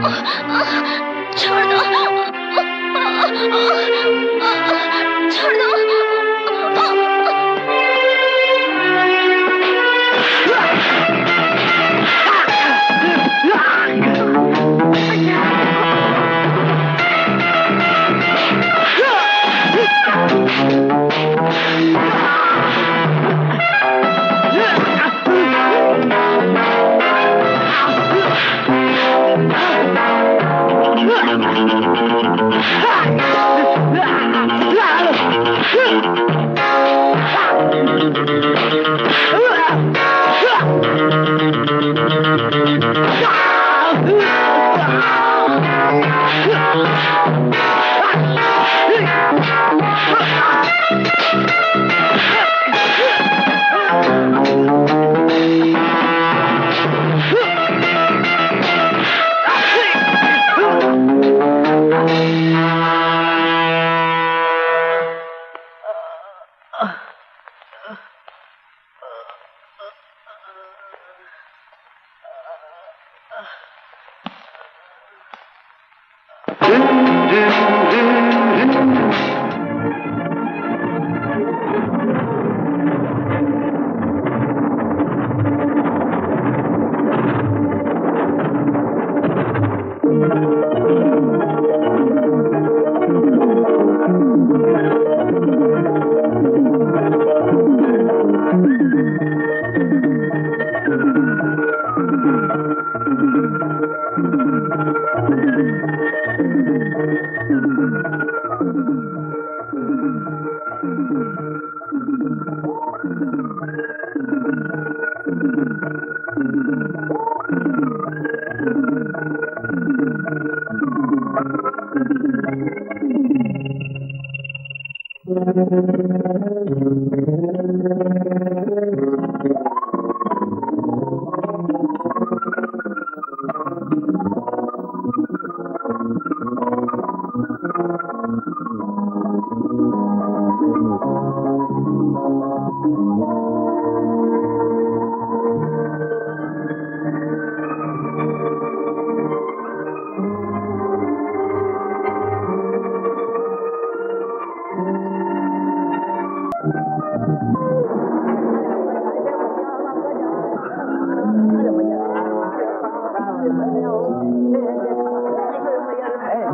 छोड़ दो, छोड़ दो।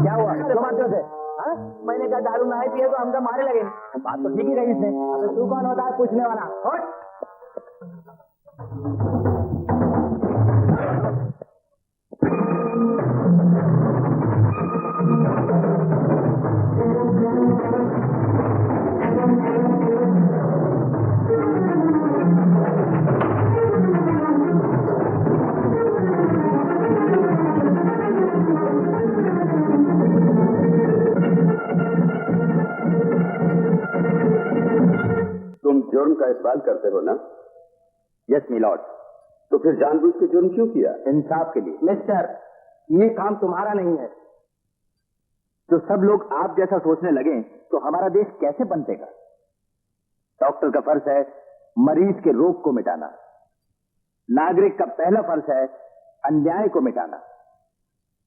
क्या हुआ? क्यों मारते हो उसे? हाँ? मैंने कहा दारू नहीं पिए तो हमको मारे लगे। बात तो ठीक ही कही इसने। अबे तू कौन होता है पूछने वाला? हट! जुर्म का इकबाल करते हो ना? Yes milord. तो फिर जानबूझ के जुर्म क्यों किया? इंसाफ के लिए। मिस्टर, ये काम तुम्हारा नहीं है। जो सब लोग आप जैसा सोचने लगे तो हमारा देश कैसे बंटेगा? डॉक्टर का फर्ज है मरीज के रोग को मिटाना। नागरिक का पहला फर्ज है अन्याय को मिटाना।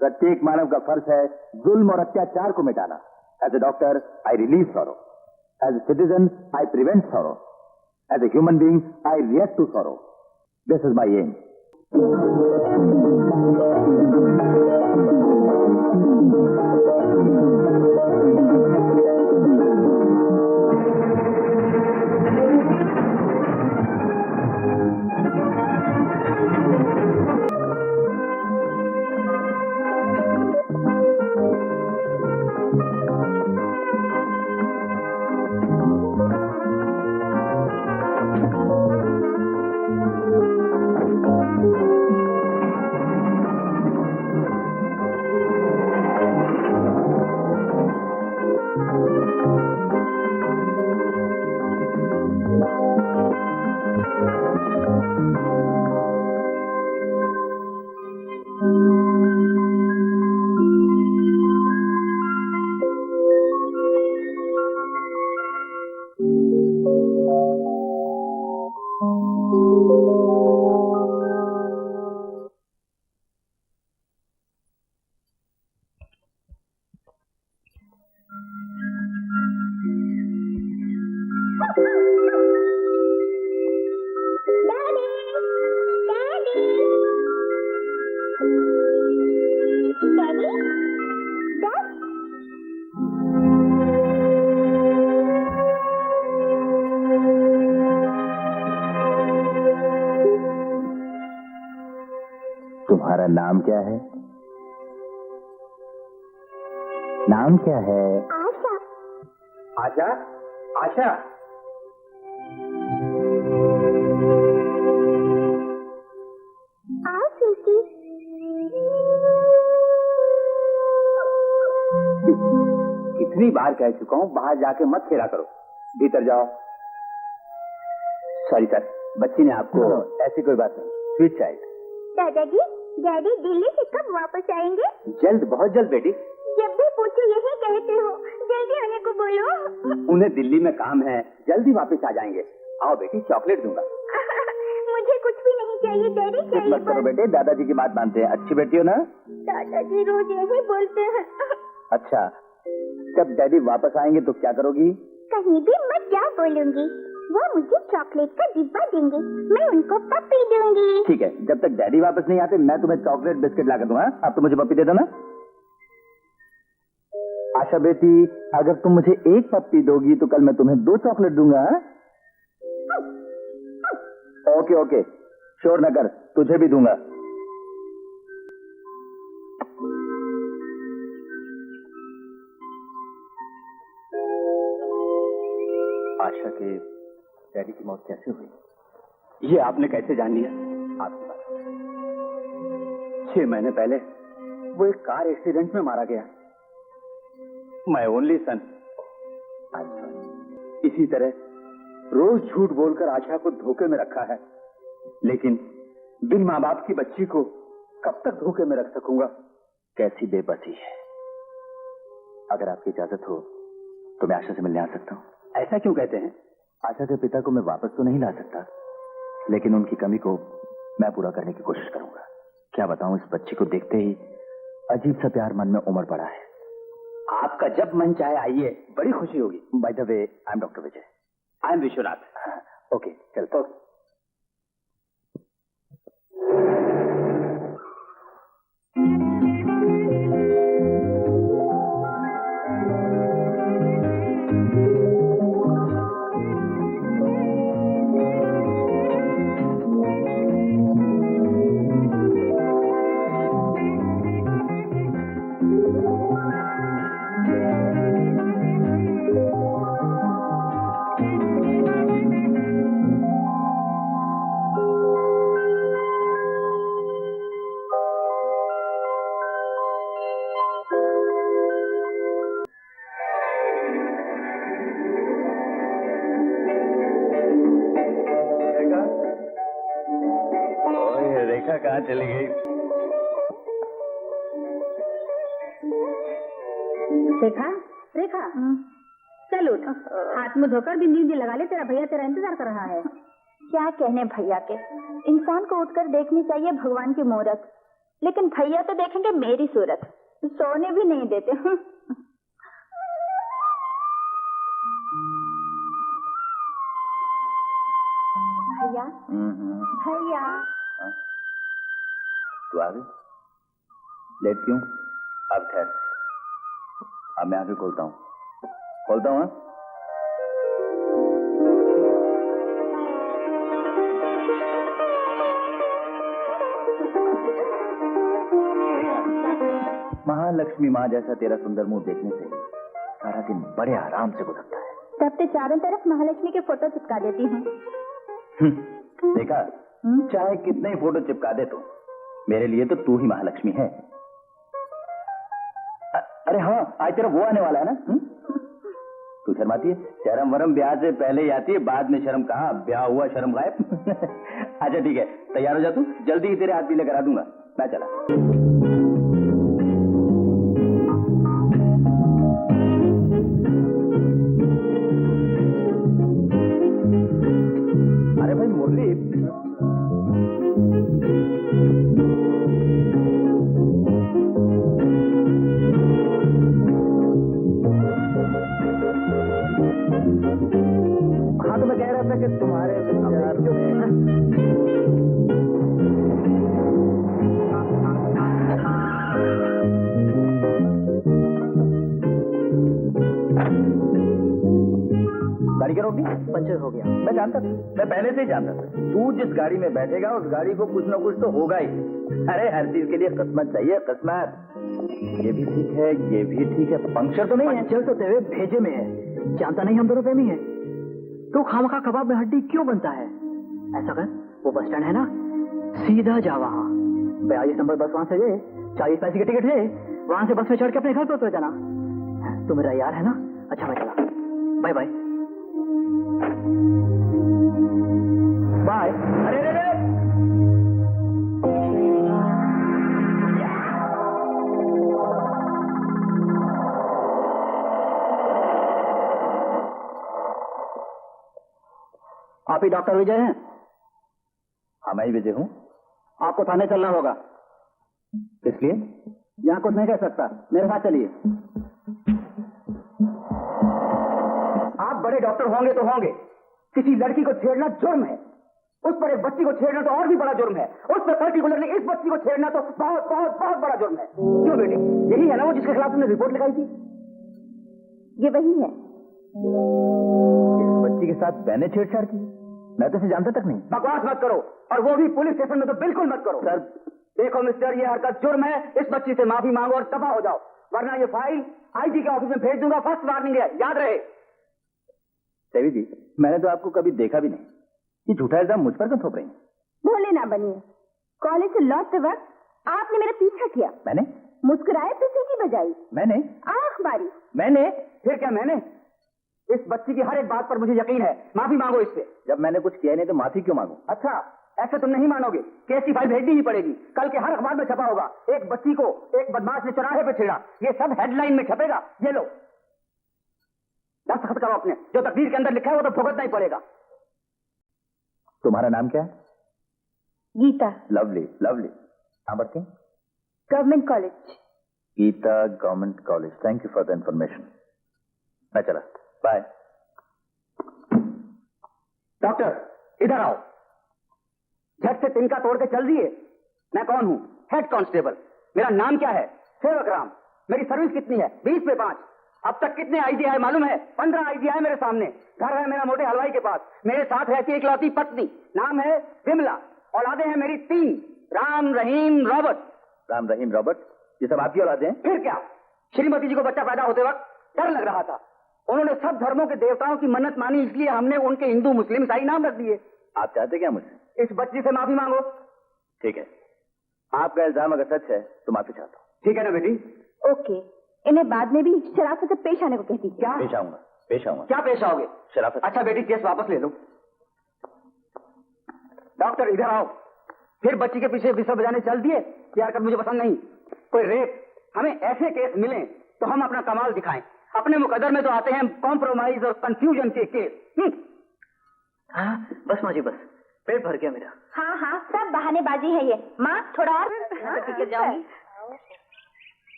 प्रत्येक मानव का फर्ज है जुल्म और अत्याचार को मिटाना। As a doctor I relieve sorrow, as a citizen I prevent sorrow, as a human being I react to sorrow. This is my aim. तुम्हारा नाम क्या है? नाम क्या है? आशा। आशा? आशा? आओ स्वीटी। कितनी बार कह चुका हूँ बाहर जाके मत खेला करो, भीतर जाओ। सॉरी सर, बच्ची ने आपको। ऐसी कोई बात नहीं, स्वीट चाइल्ड। दादाजी, डैडी दिल्ली से कब वापस आएंगे? जल्द, बहुत जल्द बेटी। जब भी पूछो यही कहते हो, जल्दी आने को बोलो। उन्हें दिल्ली में काम है, जल्दी वापस आ जाएंगे। आओ बेटी, चॉकलेट दूंगा। मुझे कुछ भी नहीं चाहिए डैडी, चाहिए मत करो बेटे, दादाजी की बात मानते हैं। अच्छी बेटी हो ना? दादाजी रोज यही बोलते हैं। अच्छा, जब डैडी वापस आएंगे तो क्या करोगी? कहीं भी मत जा बोलूंगी। वो मुझे चॉकलेट का डिब्बा देंगे, मैं उनको पप्पी दूंगी। ठीक है, जब तक डैडी वापस नहीं आते मैं तुम्हें चॉकलेट बिस्किट ला कर दूंगा। अब तो मुझे पप्पी दे दो ना। आशा बेटी, अगर तुम मुझे एक पप्पी दोगी तो कल मैं तुम्हें 2 चॉकलेट दूंगा। ओके ओके, शोर न कर, तुझे भी दूंगा। आशा के डैडी की मौत कैसे हुई? ये आपने कैसे जान लिया? आपकी बात। 6 महीने पहले वो एक कार एक्सीडेंट में मारा गया। My only son. इसी तरह रोज झूठ बोलकर आशा को धोखे में रखा है, लेकिन बिन माँ बाप की बच्ची को कब तक धोखे में रख सकूंगा? कैसी बेबसी है। अगर आपकी इजाजत हो तो मैं आशा से मिलने आ सकता हूँ। ऐसा क्यों कहते हैं? आशा के पिता को मैं वापस तो नहीं ला सकता, लेकिन उनकी कमी को मैं पूरा करने की कोशिश करूंगा। क्या बताऊं, इस बच्ची को देखते ही अजीब सा प्यार मन में उमड़ पड़ा है। आपका जब मन चाहे आइए, बड़ी खुशी होगी। By the way, I am doctor Vijay. I am Vishwanath. Okay, चलते। रेखा कहाँ चली गई? रेखा, रेखा, चल उठ, हाथ में धोकर बिंदी लगा ले, तेरा भैया तेरा इंतजार कर रहा है। क्या कहने भैया के, इंसान को उठकर देखनी चाहिए भगवान की मूरत, लेकिन भैया तो देखेंगे मेरी सूरत, सोने भी नहीं देते। भैया, भैया, तू आ गई? लेट क्यों? अब खैर, अब मैं आके खोलता हूँ। हाँ? महालक्ष्मी माँ जैसा तेरा सुंदर मुंह देखने से सारा दिन बड़े आराम से गुजरता है। तब तो चारों तरफ महालक्ष्मी के फोटो चिपका देती हूँ। देखा, चाहे कितने ही फोटो चिपका दे तू, मेरे लिए तो तू ही महालक्ष्मी है। अरे हाँ, आज तेरा वो आने वाला है ना? तू शर्माती है? शर्म वरम ब्याह से पहले ही आती है, बाद में शर्म कहाँ, ब्याह हुआ शर्म गायब। अच्छा ठीक है, तैयार हो जा तू, जल्दी ही तेरे हाथ पीले करा दूंगा। मैं चला। अरे भाई मुरली, हाँ तो मैं कह रहा था कि तुम्हारे विचार गाड़ी क्या रोकी? पंचर हो गया। मैं जानता था, मैं पहले से ही जानता था, तू जिस गाड़ी में बैठेगा उस गाड़ी को कुछ ना कुछ तो होगा ही। अरे हर चीज के लिए किस्मत चाहिए, किस्मत। ये भी ठीक है, ये भी ठीक है। पंक्चर तो नहीं है? पंक्चर तो तेरे भेजे में है। जानता नहीं हम दोनों प्रेमी हैं। तो खामखा कबाब में हड्डी क्यों बनता है? ऐसा कर, वो बस स्टैंड है ना, सीधा जा वहाँ 42 नंबर बस, वहां से ले 40 पैसे की टिकट ले, वहां से बस में चढ़ के अपने घर पर उतर जाना। तू मेरा यार है ना? अच्छा मैं चला, बाय बाय। बाय। अरे अरे अरे आप ही डॉक्टर विजय हैं? हाँ मैं ही विजय हूँ। आपको थाने चलना होगा। इसलिए यहाँ कुछ नहीं कह सकता, मेरे साथ चलिए। आप बड़े डॉक्टर होंगे तो होंगे, किसी लड़की को छेड़ना जुर्म है, उस पर एक बच्ची को छेड़ना तो और भी बड़ा जुर्म है, उस पर पर्टिकुलरली इस बच्ची को छेड़ना तो बहुत बहुत बहुत बड़ा जुर्म है। क्यों बेटी, यही है ना वो जिसके खिलाफ तुमने रिपोर्ट लगाई थी? ये वही है। इस बच्ची के साथ मैंने छेड़छाड़ की? मैं तो इसे जानता तक नहीं। बकवास मत करो, और वो भी पुलिस स्टेशन में तो बिल्कुल मत करो। सर देखो मिस्टर, ये हरकत जुर्म है, इस बच्ची से माफी मांगो और दफा हो जाओ, वरना ये फाइल आईजी के ऑफिस में भेज दूंगा। फर्स्ट वार्निंग है, याद रहे। देवी जी, मैंने तो आपको कभी देखा भी नहीं, ये झूठा इल्जाम मुझ पर क्यों थोप रही हैं? भोले ना बनिए। कॉलेज से लौटते वक्त आपने मेरा पीछा किया। मैंने? मुस्कुराए तो सीटी बजाई। मैंने? आंख मारी। मैंने? फिर क्या मैंने? इस बच्ची की हर एक बात पर मुझे यकीन है, माफी मांगो इससे। जब मैंने कुछ किया नहीं तो माफी क्यों मांगू? अच्छा, ऐसे तुम नहीं मानोगे, केस की फाइल भेजनी ही पड़ेगी। कल के हर अखबार में छपा होगा, एक बच्ची को एक बदमाश ने चौराहे पे छेड़ा, ये सब हेडलाइन में छपेगा। ये लो, दस्तखत करो अपने, जो तकदीर के अंदर लिखा है वो तो भुगतना ही पड़ेगा। तुम्हारा नाम क्या है? गीता। Lovely, lovely. कहाँ पढ़ती? Government college. Geeta government college. Thank you for the information. मैं चला, बाय। डॉक्टर इधर आओ। झट से तिनका तोड़ के चल दिए। मैं कौन हूं? Head constable. मेरा नाम क्या है? सेवक राम। मेरी सर्विस कितनी है? 20 पे 5। अब तक कितने आईडी आए मालूम है? 15 आईडी आए मेरे सामने। घर है मेरा मोटे हलवाई के पास। मेरे साथ रहती एक लौती पत्नी, नाम है विमला। औलादे हैं मेरी 3, राम रहीम रॉबर्ट। राम रहीम रॉबर्ट, ये सब आपकी औलादे हैं? फिर क्या, श्रीमती जी को बच्चा पैदा होते वक्त डर लग रहा था। उन्होंने सब धर्मों के देवताओं की मन्नत मानी, इसलिए हमने उनके हिंदू मुस्लिम ईसाई नाम रख दिए। आप चाहते क्या मुझसे? इस बच्ची से माफी मांगो। ठीक है, आपका इल्जाम अगर सच है तो माफी चाहता हूँ। ठीक है ना बेटी? ओके, इन्हें बाद में भी शराफत से पेश आने को कहती। क्या पेश आऊंगा? पेश आऊंगा। क्या पेश आओगे? शराफत। अच्छा बेटी, केस वापस ले लो। डॉक्टर इधर आओ। फिर बच्ची के पीछे बिस्तर बजाने चल दिए। ये हरकत मुझे पसंद नहीं। कोई रेप, हमें ऐसे केस मिले तो हम अपना कमाल दिखाएं। अपने मुकद्दर में तो आते हैं कॉम्प्रोमाइज और कंफ्यूजन के केस। हाँ बस माँ जी, बस पेट भर गया मेरा। हाँ हाँ, सब बहानेबाजी है ये। माँ थोड़ा और गिर जाऊंगी।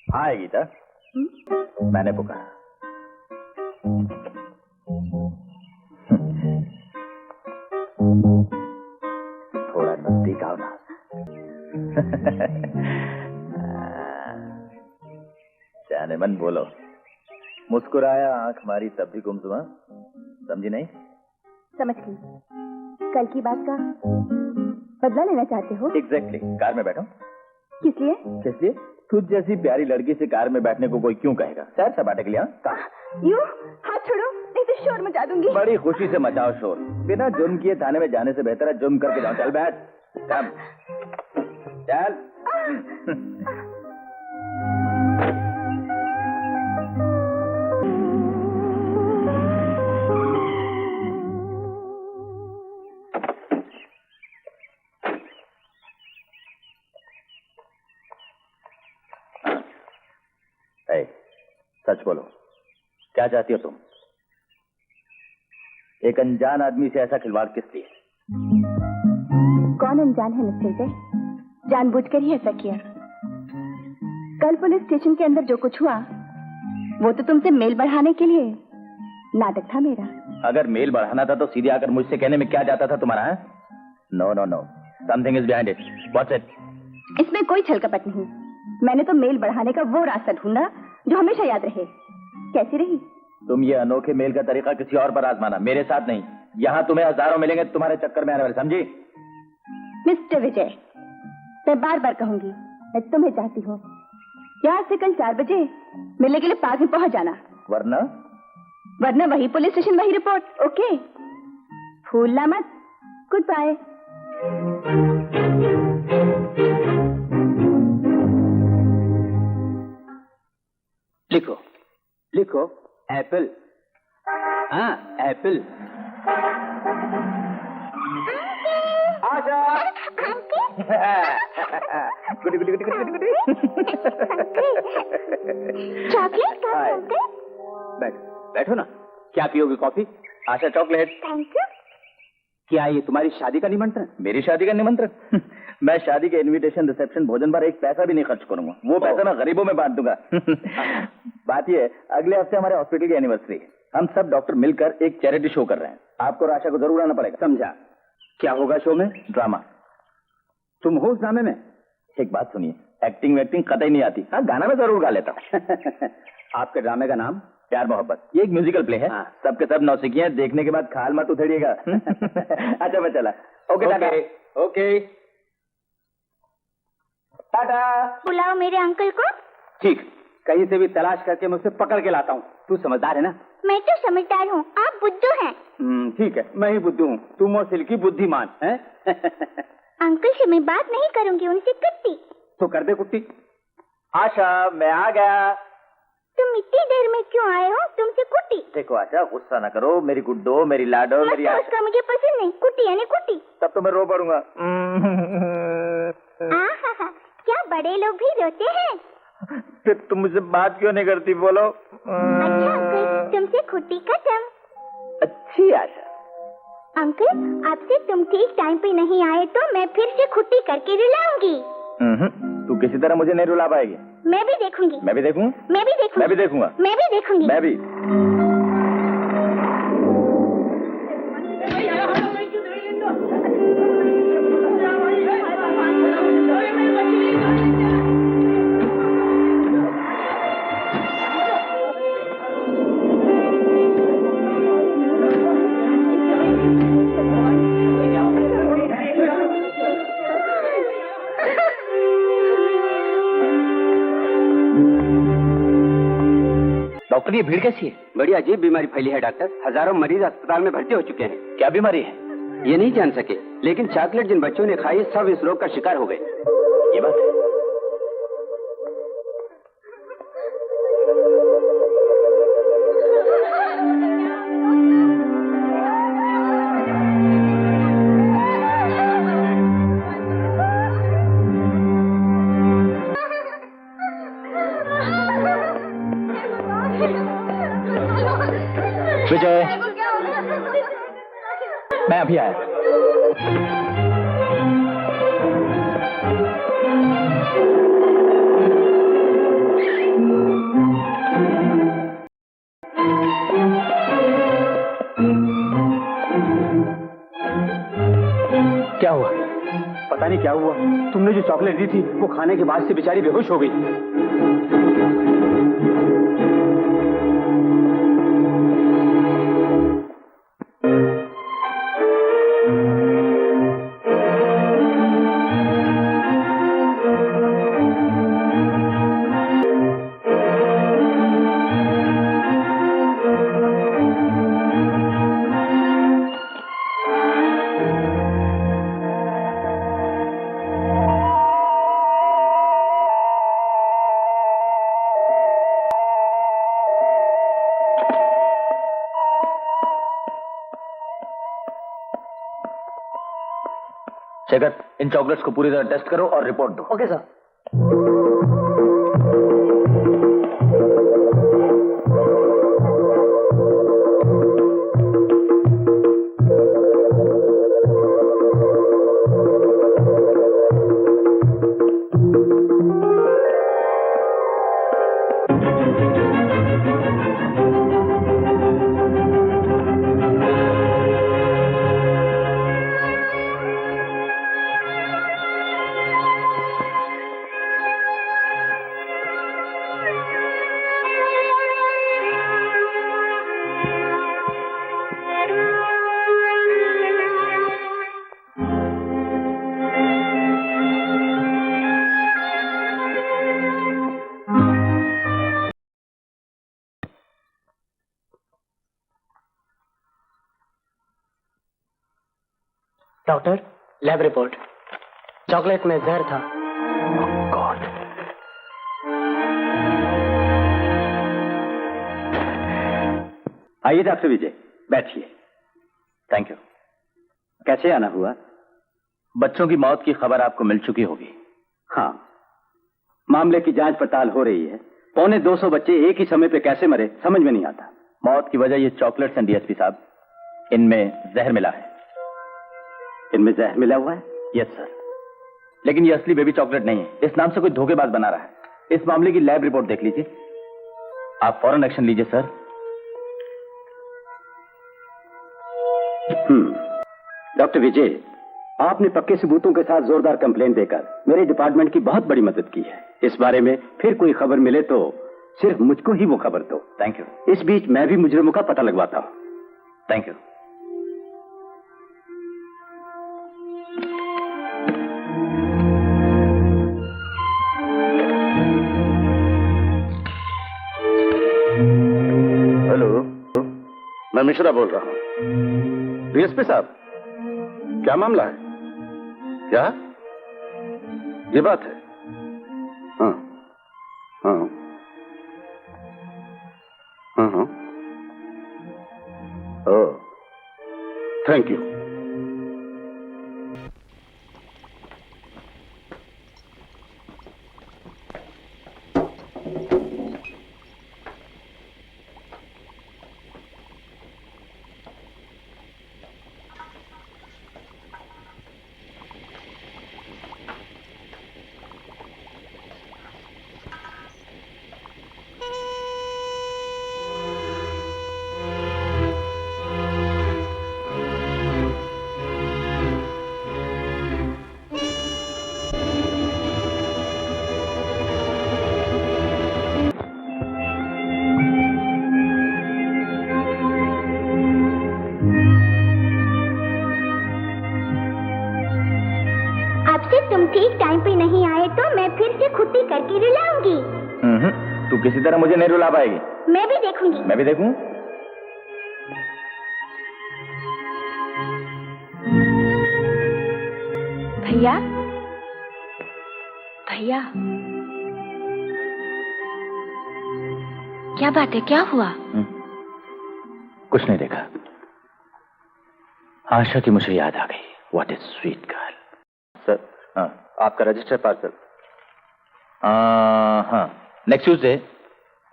हाँ गीता, मैंने पुकारा। थोड़ा नजदीक आओ ना। जाने मन बोलो। मुस्कुराया, आंख मारी, तब भी गुमसुमा। समझी नहीं? समझ गई। कल की बात का बदला लेना चाहते हो? एग्जैक्टली। कार में बैठो। किस लिए? किस लिए? तुझ जैसी प्यारी लड़की से कार में बैठने को कोई क्यों कहेगा? सैर सपाटे के लिए। यूं हाथ छोड़ो, नहीं तो शोर मचा दूंगी। बड़ी खुशी से मचाओ शोर। बिना जुर्म किए थाने में जाने से बेहतर है जुर्म करके जाओ। चल बैठ, चल चल। सच बोलो, क्या चाहती हो तुम? एक अनजान आदमी से ऐसा खिलवाड़ किस लिए? कौन अनजान है मिस्टर जय? जानबूझकर ही ऐसा किया। कल पुलिस स्टेशन के अंदर जो कुछ हुआ वो तो तुमसे मेल बढ़ाने के लिए नाटक था मेरा। अगर मेल बढ़ाना था तो सीधे आकर मुझसे कहने में क्या जाता था तुम्हारा? No no no, something is behind it. What's it? इसमें कोई छल कपट नहीं। मैंने तो मेल बढ़ाने का वो रास्ता ढूंढा जो हमेशा याद रहे। कैसी रही? तुम ये अनोखे मेल का तरीका किसी और पर आजमाना, मेरे साथ नहीं। यहाँ तुम्हें हजारों मिलेंगे तुम्हारे चक्कर में आने वाले, समझी? मिस्टर विजय, मैं बार बार कहूंगी, मैं तुम्हें चाहती हूँ। यहाँ से कल 4 बजे मिलने के लिए पार्क में पहुंच जाना। वरना वही पुलिस स्टेशन, वही रिपोर्ट। ओके, भूलना मत। Good bye. लिखो लिखो, एप्पल। हाँ, एप्पल। आशा। गुडी गुडी गुडी गुडी गुडी। चॉकलेट हाय। बैठो ना। क्या पियोगी, कॉफी? आशा चॉकलेट। Thank you. क्या ये तुम्हारी शादी का निमंत्रण? मेरी शादी का निमंत्रण? मैं शादी के इनविटेशन, रिसेप्शन, भोजन पर एक पैसा भी नहीं खर्च करूंगा। वो पैसा मैं गरीबों में बांट दूंगा। बात ये है, अगले हफ्ते हमारे हॉस्पिटल की एनिवर्सरी है। हम सब डॉक्टर मिलकर एक चैरिटी शो कर रहे हैं। आपको और आशा को जरूर आना पड़ेगा। समझा? क्या होगा शो में? ड्रामा। तुम हो उस ड्रामे में? एक बात सुनिए, एक्टिंग वैक्टिंग कतई नहीं आती। हाँ, गाना मैं जरूर गा लेता हूँ। आपके ड्रामे का नाम प्यार मोहब्बत। ये एक म्यूजिकल प्ले है। सबके सब नौसिखियां, देखने के बाद खाल मत उधेड़िएगा। अच्छा, मैं चला। ओके टाटा। ओके टाटा। बुलाओ मेरे अंकल को। ठीक, कहीं से भी तलाश करके मैं उसे पकड़ के लाता हूँ। तू समझदार है ना? मैं तो समझदार हूँ, आप बुद्धू हैं। ठीक है, मैं ही बुद्धू हूँ, तुम और सिल्की बुद्धिमान है। अंकल से मैं बात नहीं करूंगी, उनसे कुट्टी। तो कर दे कुट्टी। आशा, मैं आ गया। तुम इतनी देर में क्यों आए हो? तुमसे कुट्टी। देखो आशा, गुस्सा ना करो। मेरी गुड्डो, मेरी लाडो, मेरी आशा। उसका मुझे पसंद नहीं। कुट्टी यानी कुट्टी। तब तो मैं रो पड़ूंगा। क्या बड़े लोग भी रोते हैं? फिर तुम मुझसे बात क्यों नहीं करती, बोलो? अच्छा अंकल, तुमसे कुट्टी खत्म। अच्छी आशा। अंकल, आपसे तुम ठीक टाइम पे नहीं आए तो मैं फिर से खुट्टी करके रुलाऊंगी। तू किसी तरह मुझे नहीं रुला पाएगी। मैं भी देखूंगी। मैं भी देखूं? मैं भी देखूंगी। मैं भी देखूंगा। मैं भी देखूंगी। मैं भी। डॉक्टर, ये भीड़ कैसी है? बड़ी अजीब बीमारी फैली है डॉक्टर। हजारों मरीज अस्पताल में भर्ती हो चुके हैं। क्या बीमारी है? ये नहीं जान सके, लेकिन चॉकलेट जिन बच्चों ने खाई सब इस रोग का शिकार हो गए। ये बात है। विजय, मैं अभी आया। क्या हुआ? पता नहीं क्या हुआ। तुमने जो चॉकलेट दी थी वो खाने के बाद से बेचारी बेहोश हो गई। शेखर, इन चॉकलेट्स को पूरी तरह टेस्ट करो और रिपोर्ट दो। Okay sir. Doctor, lab report. Chocolate में जहर था। गॉड। आइए डॉक्टर विजय, बैठिए। Thank you. कैसे आना हुआ? बच्चों की मौत की खबर आपको मिल चुकी होगी। हाँ, मामले की जांच पड़ताल हो रही है। 250 बच्चे एक ही समय पे कैसे मरे समझ में नहीं आता। मौत की वजह ये चॉकलेट्स हैं डीएसपी साहब, इनमें जहर मिला है। इनमें जहर मिला हुआ है? यस सर, लेकिन ये असली बेबी चॉकलेट नहीं है। इस नाम से कोई धोखेबाज बना रहा है। इस मामले की लैब रिपोर्ट देख लीजिए। आप फौरन एक्शन लीजिए सर। डॉक्टर विजय, आपने पक्के सबूतों के साथ जोरदार कंप्लेन देकर मेरे डिपार्टमेंट की बहुत बड़ी मदद की है। इस बारे में फिर कोई खबर मिले तो सिर्फ मुझको ही वो खबर दो। Thank you. इस बीच मैं भी मुजरिमों का पता लगवाता हूँ। Thank you. हेलो, मैं मिश्रा बोल रहा हूँ। डीएसपी साहब, क्या मामला है? क्या ये बात है? हाँ हाँ हाँ हाँ। ओह, थैंक यू। तुम ठीक टाइम पे नहीं आए तो मैं फिर से खुट्टी करके रुलाऊंगी। तू किसी तरह मुझे नहीं रुला पाएगी। मैं भी देखूंगी। मैं भी देखूं? भैया, भैया, क्या बात है? क्या हुआ? कुछ नहीं देखा। आशा की मुझे याद आ गई। What is sweet girl. Sir, हाँ, आपका रजिस्टर पार्सल। हाँ, नेक्स्ट ट्यूसडे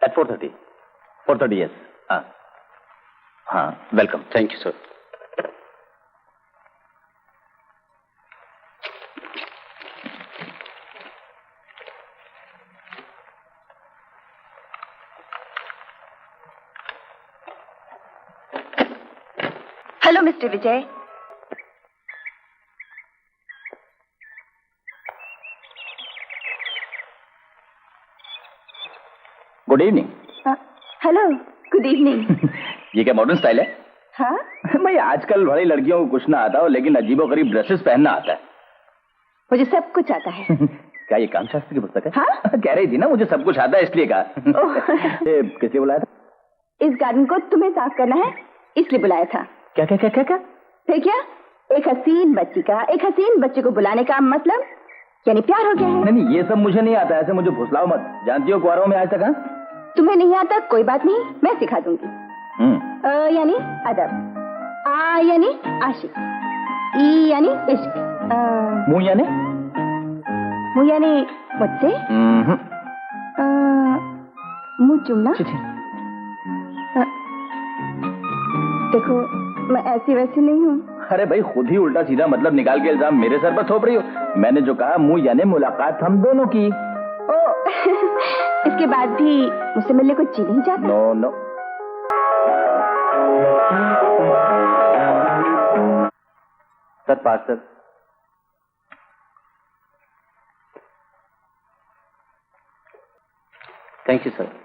एट 4:30। 4:30 यस। हाँ हाँ, welcome. Thank you sir. Hello mister Vijay. Good evening. Hello, good evening. ये क्या मॉडर्न स्टाइल है? हाँ, भाई आजकल बड़ी लड़कियों को कुछ ना आता हो, लेकिन अजीबोगरीब ड्रेसेस पहनना आता है। मुझे सब कुछ आता है। क्या ये कामशास्त्री की पुस्तक है? हाँ? कह रही थी ना मुझे सब कुछ आता है, इसलिए कहा। किसने बुलाया था? इस गार्डन को तुम्हें साफ करना है, इसलिए बुलाया था। क्या क्या क्या क्या क्या? फिर क्या? एक हसीन बच्ची को बुलाने का मतलब यानी प्यार हो गया है। नहीं, ये सब मुझे नहीं आता। ऐसे मुझे फुसलाओ मत। जानती हो कुआरों में आज तक? हाँ, तुम्हें नहीं आता, कोई बात नहीं, मैं सिखा दूंगी। यानी अदब, आ यानी आशिक, ई यानी इश्क, मुंह यानी मुझसे मुंह चूमना। देखो, मैं ऐसी वैसी नहीं हूँ। अरे भाई, खुद ही उल्टा सीधा मतलब निकाल के इल्जाम मेरे सर पर थोप रही हो। मैंने जो कहा मुंह यानी मुलाकात हम दोनों की। इसके बाद भी मुझसे मिलने को जी नहीं जाता? No no. Sir, parcel. Thank you sir.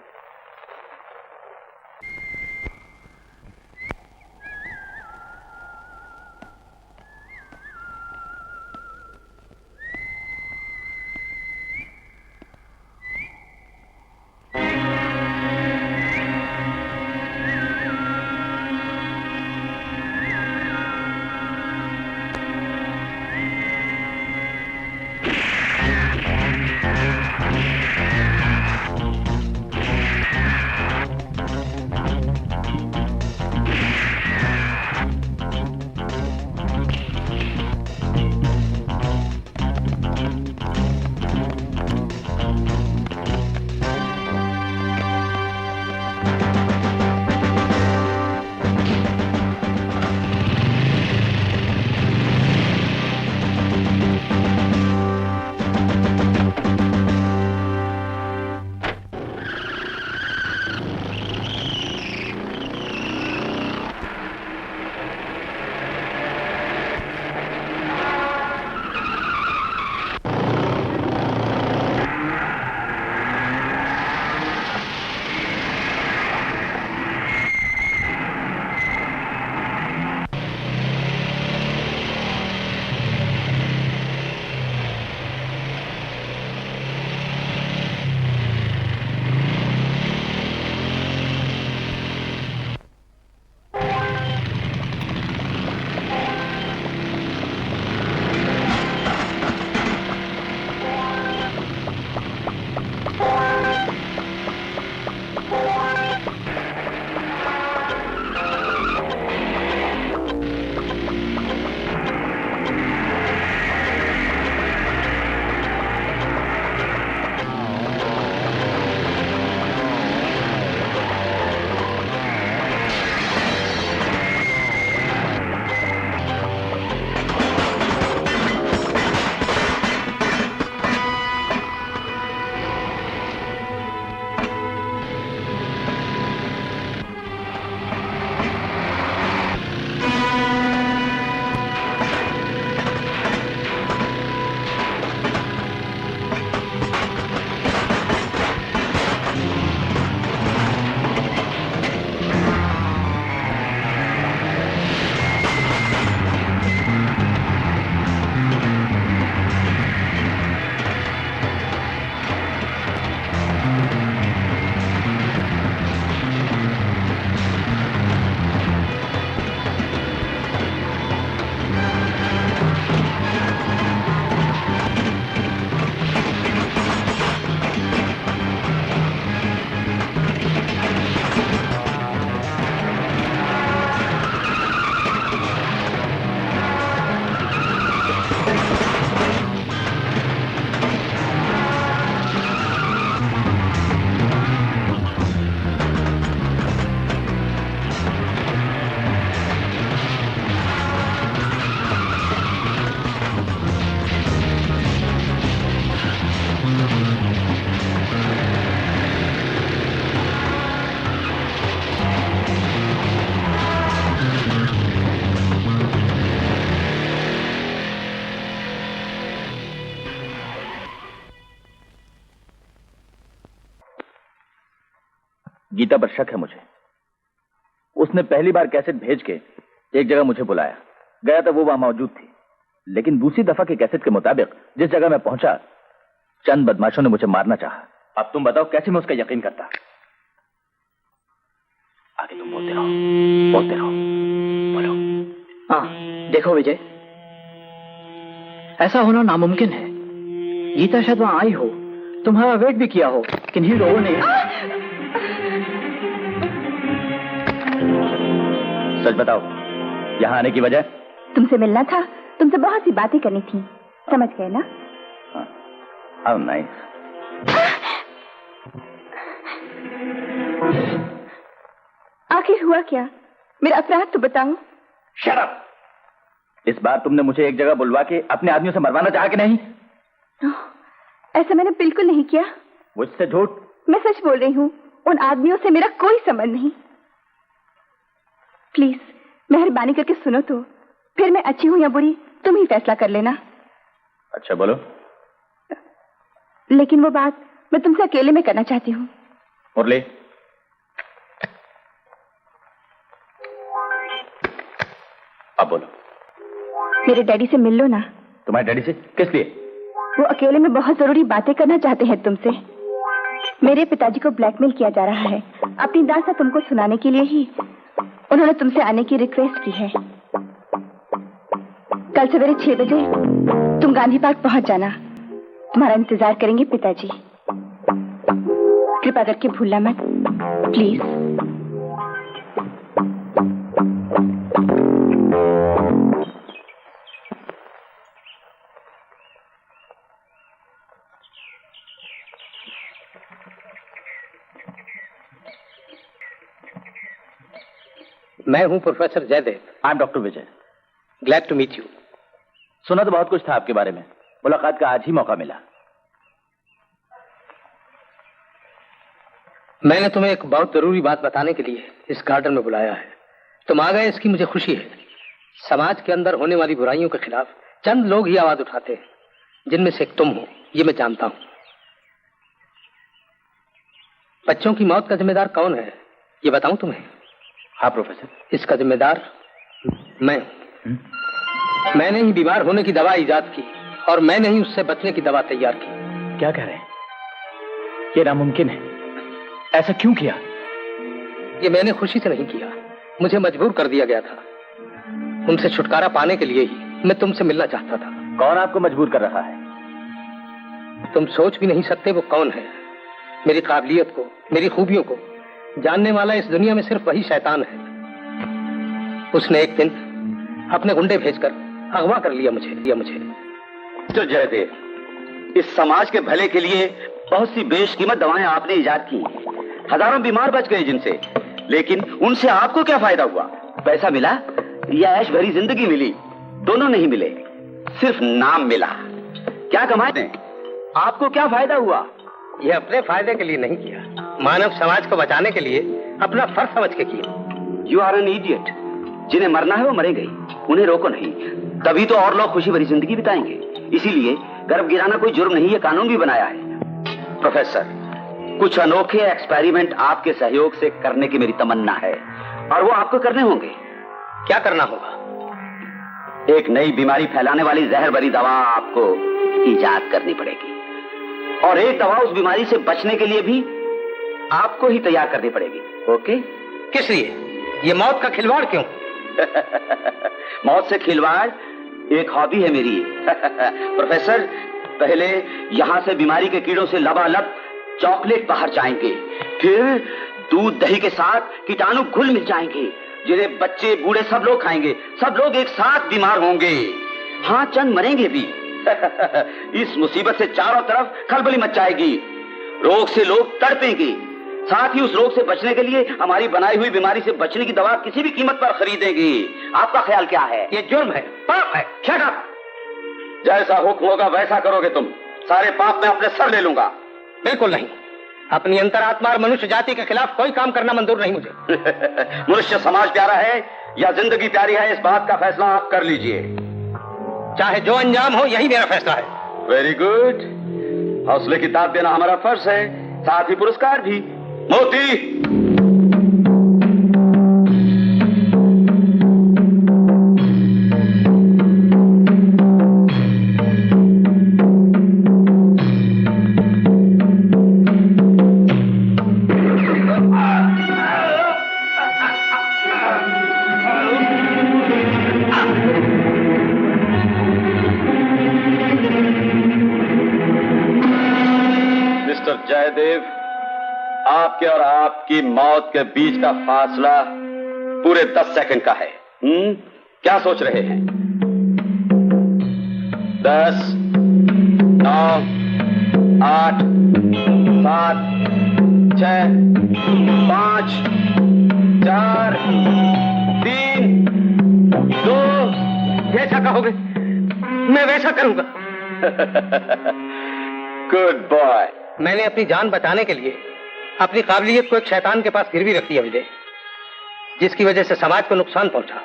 Geeta पर शक है मुझे। उसने पहली बार कैसेट भेज के एक जगह मुझे बुलाया, गया था, वो वहां मौजूद थी। लेकिन दूसरी दफा के कैसेट के मुताबिक जिस जगह मैं पहुंचा, चंद बदमाशों ने मुझे मारना चाहा। अब तुम बताओ कैसे मैं उसका यकीन करता? आगे तुम बोलते रहो, बोलो। हाँ, देखो विजय, ऐसा होना नामुमकिन है। गीता शायद वहां आई हो, तुम्हारा वेट भी किया हो, किन्हीं लोगों ने। सच बताओ, यहाँ आने की वजह? तुमसे मिलना था, तुमसे बहुत सी बातें करनी थी, समझ गए ना? How nice. आखिर हुआ क्या? मेरा अपराध तो बताओ। Shut up! इस बार तुमने मुझे एक जगह बुलवा के अपने आदमियों से मरवाना चाहा कि नहीं? ऐसा मैंने बिल्कुल नहीं किया। मुझसे झूठ? मैं सच बोल रही हूँ, उन आदमियों से मेरा कोई संबंध नहीं। प्लीज मेहरबानी करके सुनो तो, फिर मैं अच्छी हूँ या बुरी तुम ही फैसला कर लेना। अच्छा बोलो। लेकिन वो बात मैं तुमसे अकेले में करना चाहती हूँ। मुरली, अब बोलो। मेरे डैडी से मिल लो ना। तुम्हारे डैडी से? किस लिए? वो अकेले में बहुत जरूरी बातें करना चाहते हैं तुमसे। मेरे पिताजी को ब्लैकमेल किया जा रहा है, अपनी दास्तां तुमको सुनाने के लिए ही उन्होंने तुमसे आने की रिक्वेस्ट की है। कल सवेरे 6 बजे तुम गांधी पार्क पहुंच जाना, तुम्हारा इंतजार करेंगे पिताजी। कृपा करके भूलना मत, प्लीज। मैं हूं professor Jaidev. I am doctor Vijay. Glad to meet you. सुना तो बहुत कुछ था आपके बारे में, मुलाकात का आज ही मौका मिला। मैंने तुम्हें एक बहुत जरूरी बात बताने के लिए इस गार्डन में बुलाया है। तुम आ गए, इसकी मुझे खुशी है। समाज के अंदर होने वाली बुराइयों के खिलाफ चंद लोग ही आवाज उठाते हैं, जिनमें से एक तुम हो, ये मैं जानता हूं। बच्चों की मौत का जिम्मेदार कौन है, ये बताऊं तुम्हें? हाँ प्रोफेसर। इसका जिम्मेदार मैं। मैंने ही बीमार होने की दवा इजाद की और मैंने ही उससे बचने की दवा तैयार की। क्या कह रहे हैं? ये नामुमकिन है। ऐसा क्यों किया? ये मैंने खुशी से नहीं किया, मुझे मजबूर कर दिया गया था। उनसे छुटकारा पाने के लिए ही मैं तुमसे मिलना चाहता था। कौन आपको मजबूर कर रहा है? तुम सोच भी नहीं सकते वो कौन है। मेरी काबिलियत को, मेरी खूबियों को जानने वाला इस दुनिया में सिर्फ वही शैतान है। उसने एक दिन अपने गुंडे भेजकर अगवा कर लिया मुझे। तो जयदेव, इस समाज के भले के लिए बहुत सी बेशकीमत दवाएं आपने इजाद की, हजारों बीमार बच गए जिनसे, लेकिन उनसे आपको क्या फायदा हुआ? पैसा मिला या ऐश भरी जिंदगी मिली? दोनों नहीं मिले, सिर्फ नाम मिला। क्या कमाए? आपको क्या फायदा हुआ? ये अपने फायदे के लिए नहीं किया, मानव समाज को बचाने के लिए अपना फर्ज समझ के किया। You are an idiot. जिन्हें मरना है वो मरेंगे, उन्हें रोको नहीं, तभी तो और लोग खुशी भरी जिंदगी बिताएंगे। इसीलिए गर्भ गिराना कोई जुर्म नहीं, ये कानून भी बनाया है। प्रोफेसर, कुछ अनोखे एक्सपेरिमेंट आपके सहयोग से करने की मेरी तमन्ना है, और वो आपको करने होंगे। क्या करना होगा? एक नई बीमारी फैलाने वाली जहर भरी दवा आपको इजाद करनी पड़ेगी, और एक दवा उस बीमारी से बचने के लिए भी आपको ही तैयार करनी पड़ेगी। ओके? किस लिए? ये मौत का खिलवाड़ क्यों? मौत से खिलवाड़ एक हॉबी है मेरी। प्रोफेसर, पहले यहां से बीमारी के कीड़ों से लबालब चॉकलेट बाहर जाएंगे, फिर दूध दही के साथ कीटाणु घुल मिल जाएंगे, जिन्हें बच्चे बूढ़े सब लोग खाएंगे। सब लोग एक साथ बीमार होंगे, हाँ चंद मरेंगे भी। इस मुसीबत से चारों तरफ खलबली मच जाएगी, रोग से लोग तड़पेंगे। साथ ही उस रोग से बचने के लिए हमारी बनाई हुई बीमारी से बचने की दवा किसी भी कीमत पर खरीदेंगे। आपका ख्याल क्या है? ये जुर्म है, पाप है। Shut up! जैसा हुक्म होगा वैसा करोगे तुम। सारे पाप मैं अपने सर ले लूंगा। बिल्कुल नहीं, अपनी अंतरात्मा और मनुष्य जाति के खिलाफ कोई काम करना मंजूर नहीं मुझे। मनुष्य समाज प्यारा है या जिंदगी प्यारी है, इस बात का फैसला आप कर लीजिए। चाहे जो अंजाम हो, यही मेरा फैसला है। Very good. हौसले की दाद देना हमारा फर्ज है, साथ ही पुरस्कार भी। मोती, आपके और आपकी मौत के बीच का फासला पूरे 10 सेकंड का है। क्या सोच रहे हैं? 10, 9, 8, 7, 6, 5, 4, 3, 2। जैसा कहोगे मैं वैसा करूंगा। Good boy. मैंने अपनी जान बचाने के लिए अपनी काबिलियत को एक शैतान के पास गिरवी रख दिया विजय, जिसकी वजह से समाज को नुकसान पहुंचा।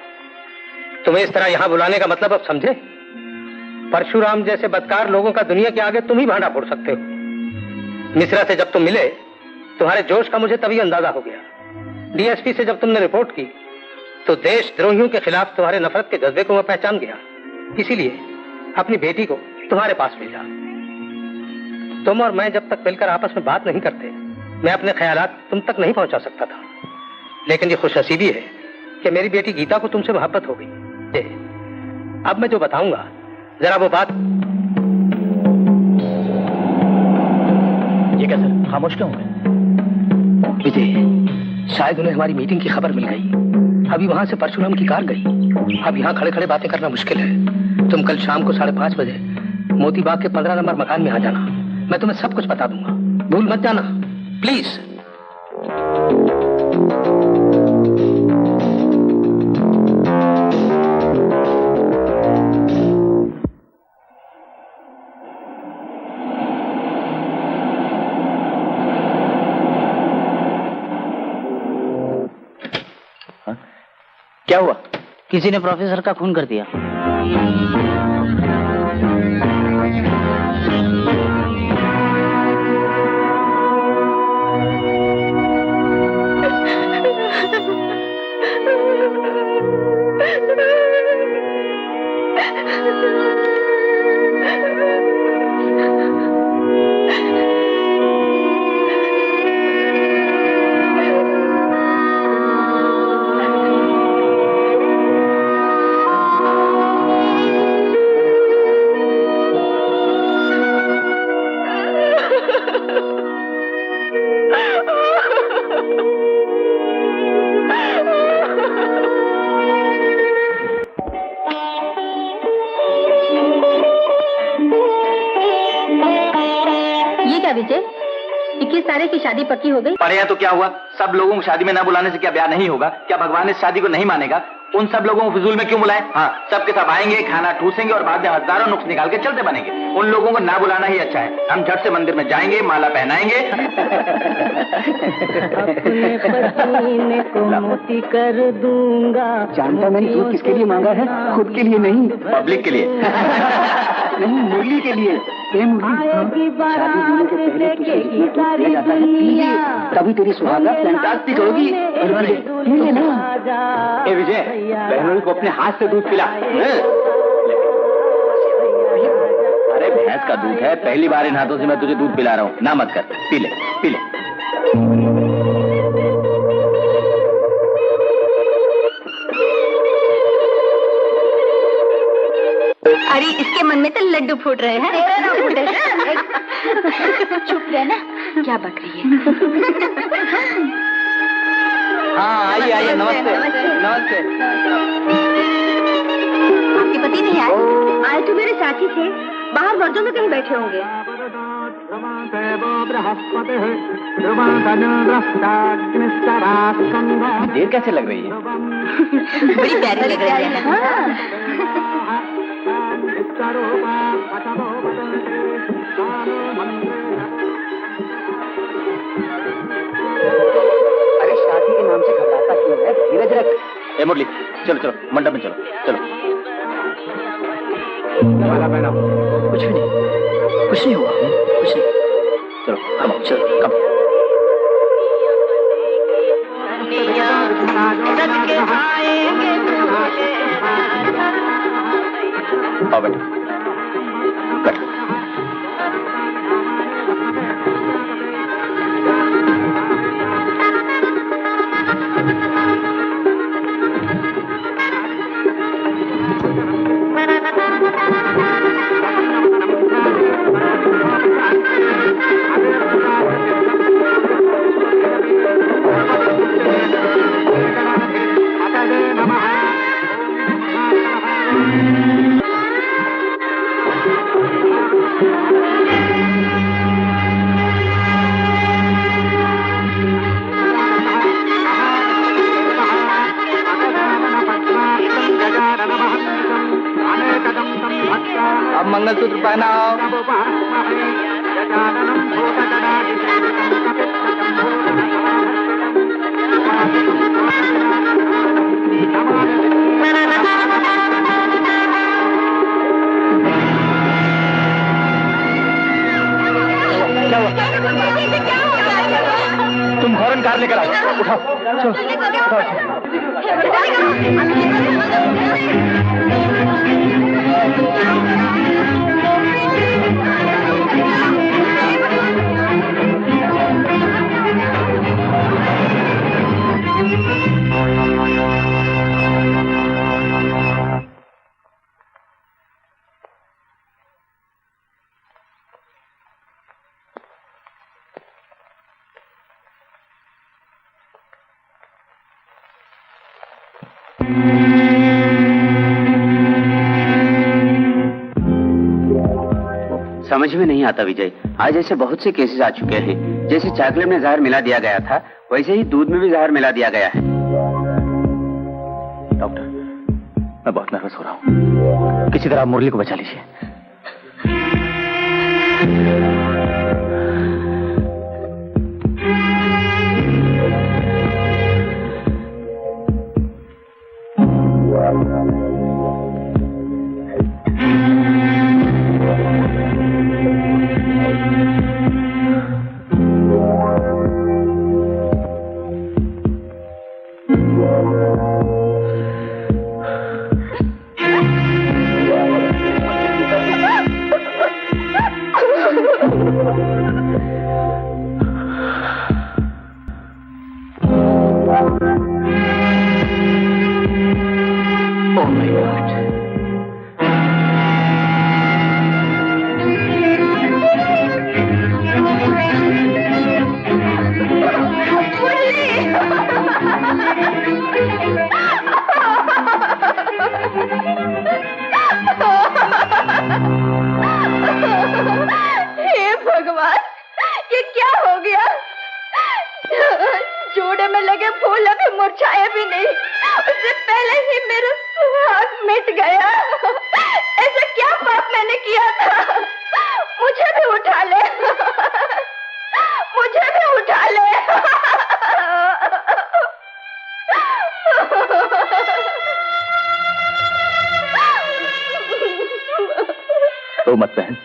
तुम्हें इस तरह यहां बुलाने का मतलब अब समझे? परशुराम जैसे बदकार लोगों का दुनिया के आगे तुम ही भांडा फोड़ सकते हो। मिश्रा से जब तुम मिले तुम्हारे जोश का मुझे तभी अंदाजा हो गया। डीएसपी से जब तुमने रिपोर्ट की तो देशद्रोहियों के खिलाफ तुम्हारे नफरत के जज्बे को मैं पहचान गया। इसीलिए अपनी बेटी को तुम्हारे पास भेजा। तुम और मैं जब तक मिलकर आपस में बात नहीं करते मैं अपने ख्यालात तुम तक नहीं पहुंचा सकता था। लेकिन ये खुशनसीबी है कि मेरी बेटी गीता को तुमसे मोहब्बत हो गई। अब मैं जो बताऊंगा जरा वो बात। ये क्या सर, खामोश क्यों हुए? विजय, शायद उन्हें हमारी मीटिंग की खबर मिल गई। अभी वहां से परशुराम की कार गई। अब यहाँ खड़े खड़े बातें करना मुश्किल है। तुम कल शाम को 5:30 बजे मोती बाग के 15 नंबर मकान में आ जाना। मैं तुम्हें सब कुछ बता दूंगा, भूल मत जाना प्लीज। क्या हुआ? किसी ने प्रोफेसर का खून कर दिया। विजय, 21 तारीख की शादी पक्की हो गई। पढ़े हैं तो क्या हुआ? सब लोगों को शादी में ना बुलाने से क्या ब्याह नहीं होगा? क्या भगवान इस शादी को नहीं मानेगा? उन सब लोगों को फिजूल में क्यों बुलाएं? हाँ, सबके सब आएंगे, खाना ठूसेंगे और बाद में हजारों नुक्स निकाल के चलते बनेंगे। उन लोगों को ना बुलाना ही अच्छा है। हम झट से मंदिर में जाएंगे, माला पहनाएंगे। अपने पसीने को मोती कर दूंगा। जानता मैंने दूध किसके लिए मांगा है? खुद के लिए नहीं, पब्लिक के लिए। नहीं, मुरली के लिए। शादी होने के पहले तुझे इतना दूध दिया जाता है, पीजिए, तभी तेरी सुहागा फैंटास्टिक होगी। ए विजय, बहनोई को अपने हाथ से दूध पिला। अरे भैंस का दूध है, पहली बार इन हाथों से मैं तुझे दूध पिला रहा हूँ। ना मत कर, पी ले, पी ले। अरे इसके मन में तो लड्डू फूट रहे हैं। तेरा ना फूटे। चुप रहना, क्या बक रही है? हाँ, आइए आइए, नमस्ते नमस्ते। आपके पति नहीं आए? आए तो मेरे साथी थे, बाहर वर्जों में कहीं बैठे होंगे। देर कैसे लग रही है? बड़ी प्यारी लग रही है। अरे शादी के नाम से घबराता क्यों है? धीरज रख। ए मुरली, चलो चलो मंडप में चलो, चलो। माला पहनाओ। कुछ भी नहीं, कुछ नहीं हुआ, कुछ नहीं। चलो कम, चलो कम। आओ बैठो, बैठो। बनाओ। तुम फौरन कार लेकर आओ। उठाओ, समझ में नहीं आता विजय, आज ऐसे बहुत से केसेस आ चुके हैं। जैसे चॉकलेट में जहर मिला दिया गया था, वैसे ही दूध में भी जहर मिला दिया गया है। डॉक्टर, मैं बहुत नर्वस हो रहा हूँ, किसी तरह मुरली को बचा लीजिए। रो मत बहन,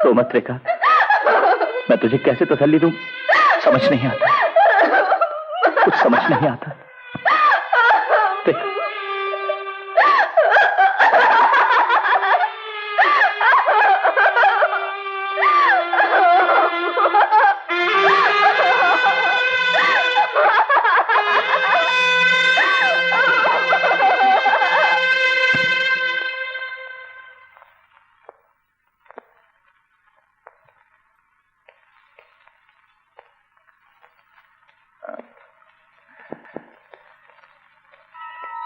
रो मत रेखा। मैं तुझे कैसे तसल्ली दूं, समझ नहीं आता, कुछ समझ नहीं आता। देख,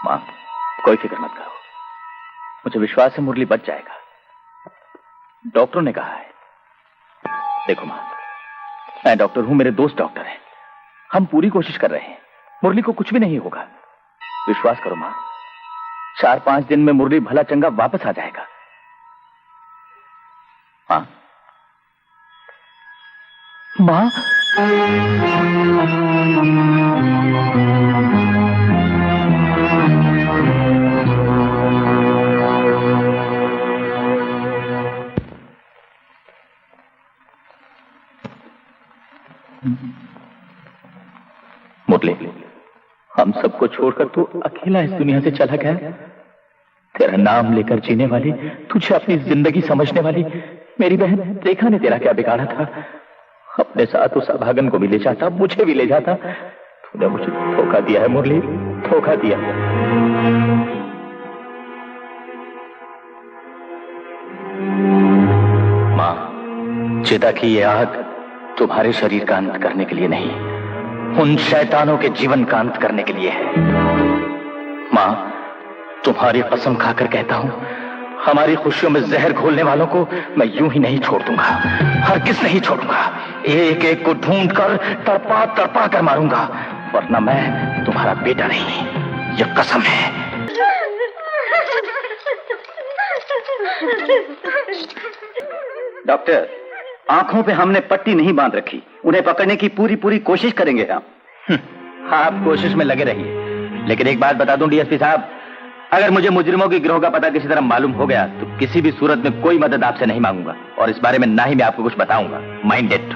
मां, कोई फिक्र मत करो, मुझे विश्वास है मुरली बच जाएगा। डॉक्टरों ने कहा है। देखो मां, मैं डॉक्टर हूं, मेरे दोस्त डॉक्टर हैं, हम पूरी कोशिश कर रहे हैं, मुरली को कुछ भी नहीं होगा। विश्वास करो मां, 4-5 दिन में मुरली भला चंगा वापस आ जाएगा। मां, मां, मुरली, हम सबको छोड़कर तू अकेला इस दुनिया से चला गया। तेरा नाम लेकर जीने वाली, तुझे अपनी जिंदगी समझने वाली मेरी बहन रेखा ने तेरा क्या बिगाड़ा था? अपने साथ उस अभागन को भी ले जाता, मुझे भी ले जाता। तूने मुझे धोखा दिया है मुरली, धोखा दिया। मां, चिता की ये आग तुम्हारे शरीर का अंत करने के लिए नहीं, उन शैतानों के जीवन का अंत करने के लिए है। मां, तुम्हारी कसम खाकर कहता हूं, हमारी खुशियों में जहर घोलने वालों को मैं यूं ही नहीं छोड़ दूंगा, हरगिज़ नहीं छोड़ूंगा। एक एक को ढूंढकर तड़पा तड़पा कर मारूंगा, वरना मैं तुम्हारा बेटा नहीं, यह कसम है। डॉक्टर, आंखों पे हमने पट्टी नहीं बांध रखी, उन्हें पकड़ने की पूरी कोशिश करेंगे हम। आप कोशिश में लगे रहिए, लेकिन एक बात बता दूं डीएसपी साहब, अगर मुझे मुजरिमों की गिरोह का पता किसी तरह मालूम हो गया तो किसी भी सूरत में कोई मदद आपसे नहीं मांगूंगा, और इस बारे में ना ही मैं आपको कुछ बताऊंगा। Mind it.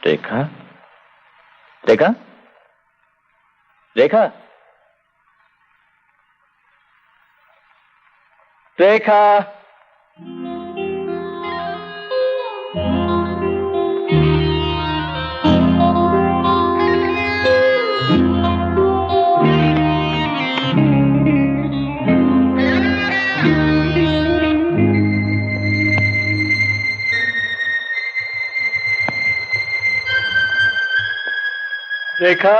रेखा, रेखा, रेखा, रेखा। रेखा,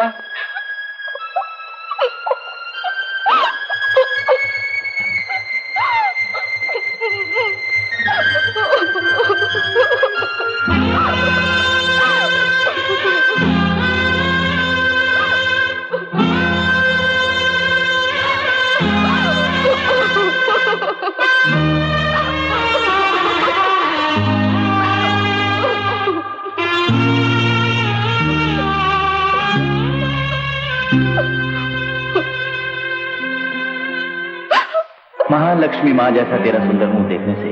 महालक्ष्मी माँ जैसा तेरा सुंदर मुंह देखने से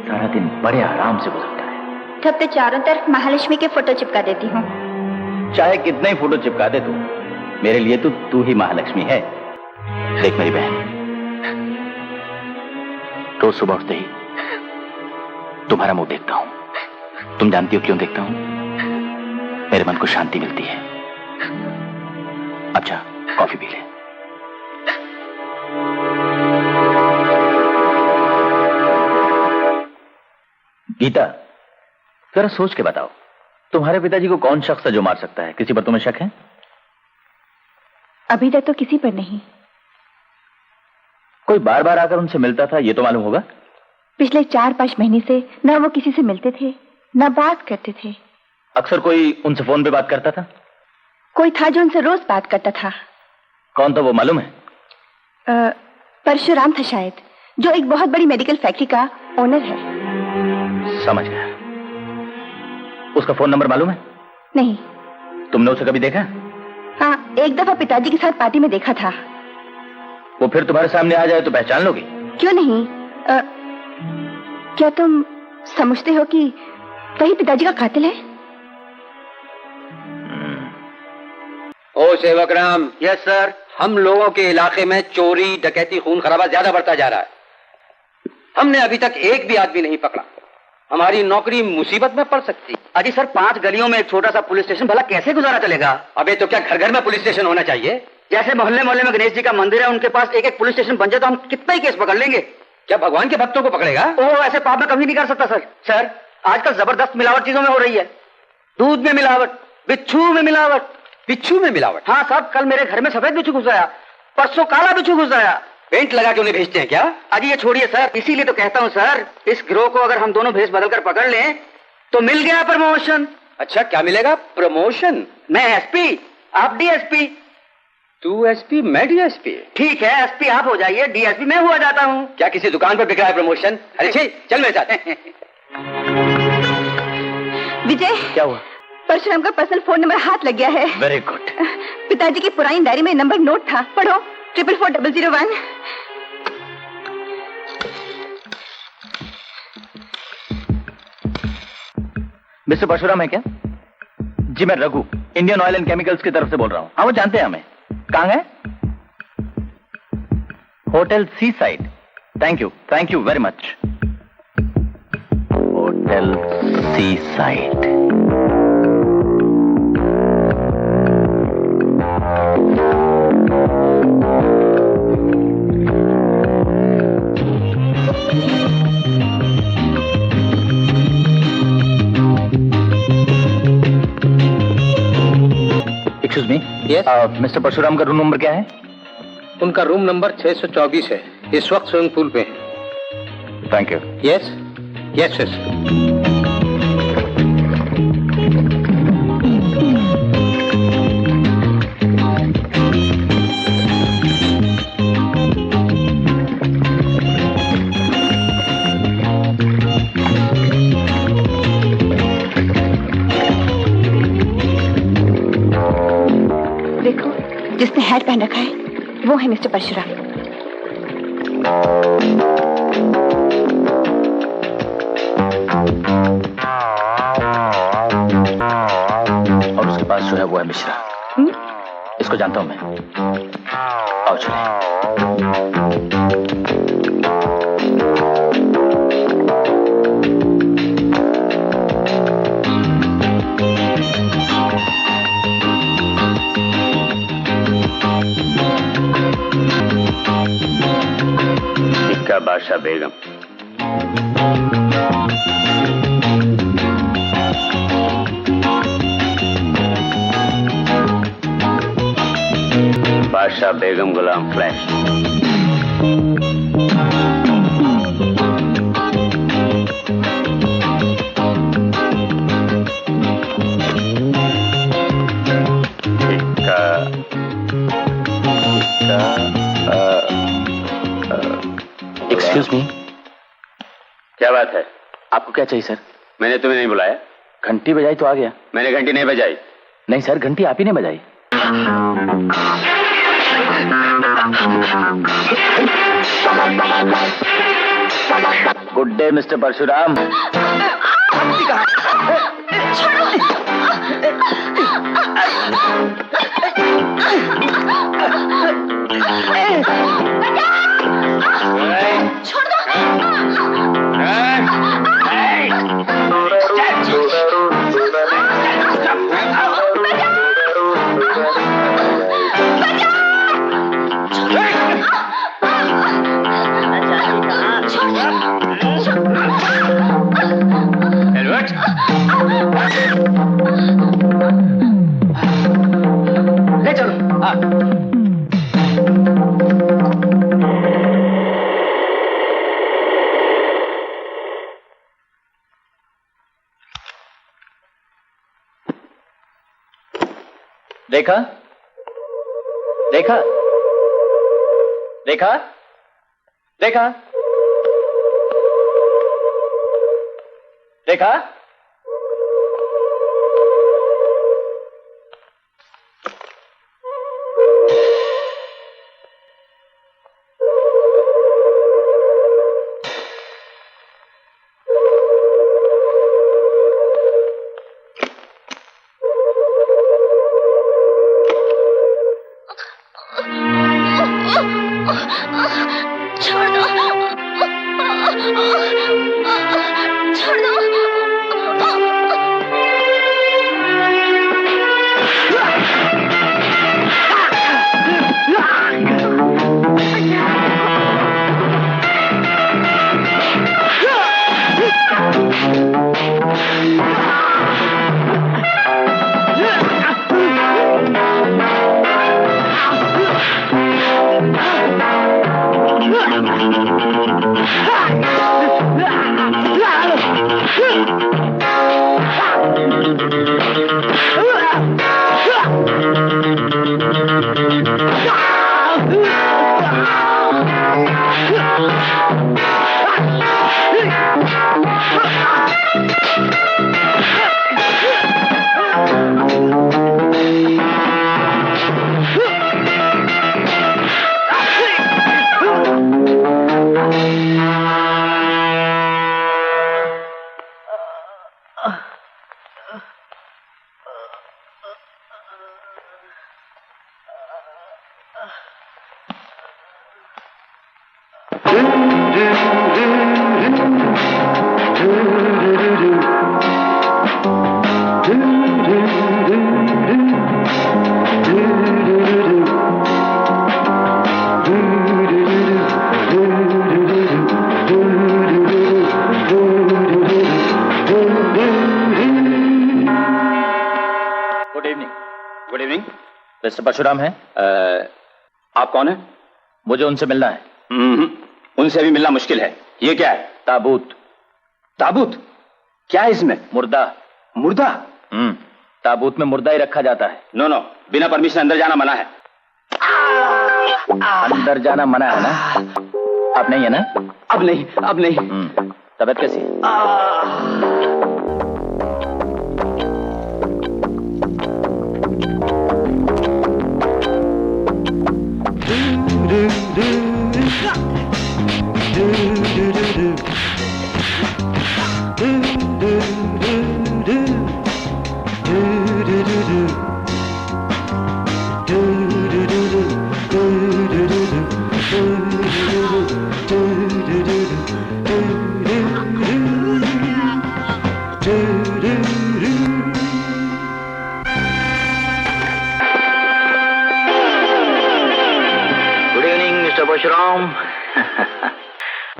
सारा दिन बड़े आराम से गुजरता है। तब तो चारों तरफ महालक्ष्मी के फोटो चिपका देती हूँ। चाहे कितने ही फोटो चिपका दे तू, मेरे लिए तो तू ही महालक्ष्मी है। देख मेरी बहन, रोज सुबह उठते ही तुम्हारा मुंह देखता हूं। तुम जानती हो क्यों देखता हूं? मेरे मन को शांति मिलती है। अच्छा, कॉफी पी ले। गीता, जरा सोच के बताओ, तुम्हारे पिताजी को कौन शख्स है जो मार सकता है? किसी पर तुम्हें शक है? अभी तक तो किसी पर नहीं। कोई बार बार आकर उनसे मिलता था, ये तो मालूम होगा। पिछले 4-5 महीने से न वो किसी से मिलते थे न बात करते थे। अक्सर कोई उनसे फोन पे बात करता था? कोई था जो उनसे रोज बात करता था। कौन था वो मालूम है? परशुराम था शायद, जो एक बहुत बड़ी मेडिकल फैक्ट्री का ओनर है। समझ गया। उसका फोन नंबर मालूम है? नहीं। तुमने उसे कभी देखा? हाँ, एक दफा पिताजी के साथ पार्टी में देखा था। वो फिर तुम्हारे सामने आ जाए तो पहचान लोगी? क्यों नहीं? क्या तुम समझते हो कि वही पिताजी का कातिल है? ओ सेवक राम। Yes sir. हम लोगों के इलाके में चोरी, डकैती, खून खराबा ज्यादा बढ़ता जा रहा है। हमने अभी तक एक भी आदमी नहीं पकड़ा। हमारी नौकरी मुसीबत में पड़ सकती। अजी सर, 5 गलियों में एक छोटा सा पुलिस स्टेशन, भला कैसे गुजारा चलेगा? अबे तो क्या घर घर में पुलिस स्टेशन होना चाहिए? जैसे मोहल्ले मोहल्ले में गणेश जी का मंदिर है, उनके पास एक एक पुलिस स्टेशन बन जाए तो हम कितना ही केस पकड़ लेंगे। क्या भगवान के भक्तों को पकड़ेगा? ओह, ऐसे पाप में कभी नहीं कर सकता सर। सर, आजकल जबरदस्त मिलावट चीजों में हो रही है। दूध में मिलावट, बिच्छू में मिलावट। बिच्छू में मिलावट? हाँ साहब, कल मेरे घर में सफेद बिच्छू घुस आया, परसों काला बिच्छू घुस आया। पेंट लगा के उन्हें भेजते हैं क्या? अजी ये छोड़िए सर, इसीलिए तो कहता हूँ सर, इस गिरोह को अगर हम दोनों भेष बदलकर पकड़ लें तो मिल गया प्रमोशन। अच्छा, क्या मिलेगा? प्रमोशन? मैं एसपी, आप डीएसपी। तू एसपी, मैं डीएसपी। ठीक है, एसपी आप हो जाइए, डीएसपी मैं हुआ जाता हूँ। क्या किसी दुकान पर बिक रहा है प्रमोशन? अरे छी, चल मेरे साथ। विजय, क्या हुआ? परशुराम का पर्सनल फोन नंबर हाथ लग गया है। Very good. पिताजी की पुरानी डायरी में नंबर नोट था, पढ़ो। 444-001। मिस्टर परशुराम है क्या? जी मैं Raghu, Indian oil and chemicals की तरफ से बोल रहा हूँ। हाँ वो जानते हैं हमें। कहाँ है? Hotel sea side. Thank you very much. Hotel sea side. Excuse me. Yes. Mister Parshuram का रूम नंबर क्या है? उनका रूम नंबर 624 है। इस वक्त स्विमिंग पूल पे है। Thank you. Yes yes yes. पहन रखा है वो है मिस्टर परशुराम। और उसके पास जो है वो है मिश्रा। इसको जानता हूं मैं। आओ चले। इक्का बादशाह बेगम। बादशाह बेगम गुलाम फ्लैश। Excuse me. क्या बात है? आपको क्या चाहिए सर? मैंने तुम्हें नहीं बुलाया। घंटी बजाई तो आ गया। मैंने घंटी नहीं बजाई। नहीं सर, घंटी आप ही ने बजाई। Good day mister Parshuram. छोड़ दो। ले चलो। देखा देखा देखा देखा देखा। मिस्टर परशुराम है? आप कौन है? मुझे उनसे मिलना है। उनसे भी मिलना मुश्किल है। ये क्या है? ताबूत। ताबूत? क्या है इसमें? मुर्दा। मुर्दा? ताबूत में मुर्दा ही रखा जाता है। नो नो, बिना परमिशन अंदर जाना मना है। अंदर जाना मना है ना? अब नहीं है ना? अब नहीं, अब नहीं। तबीयत कैसी है?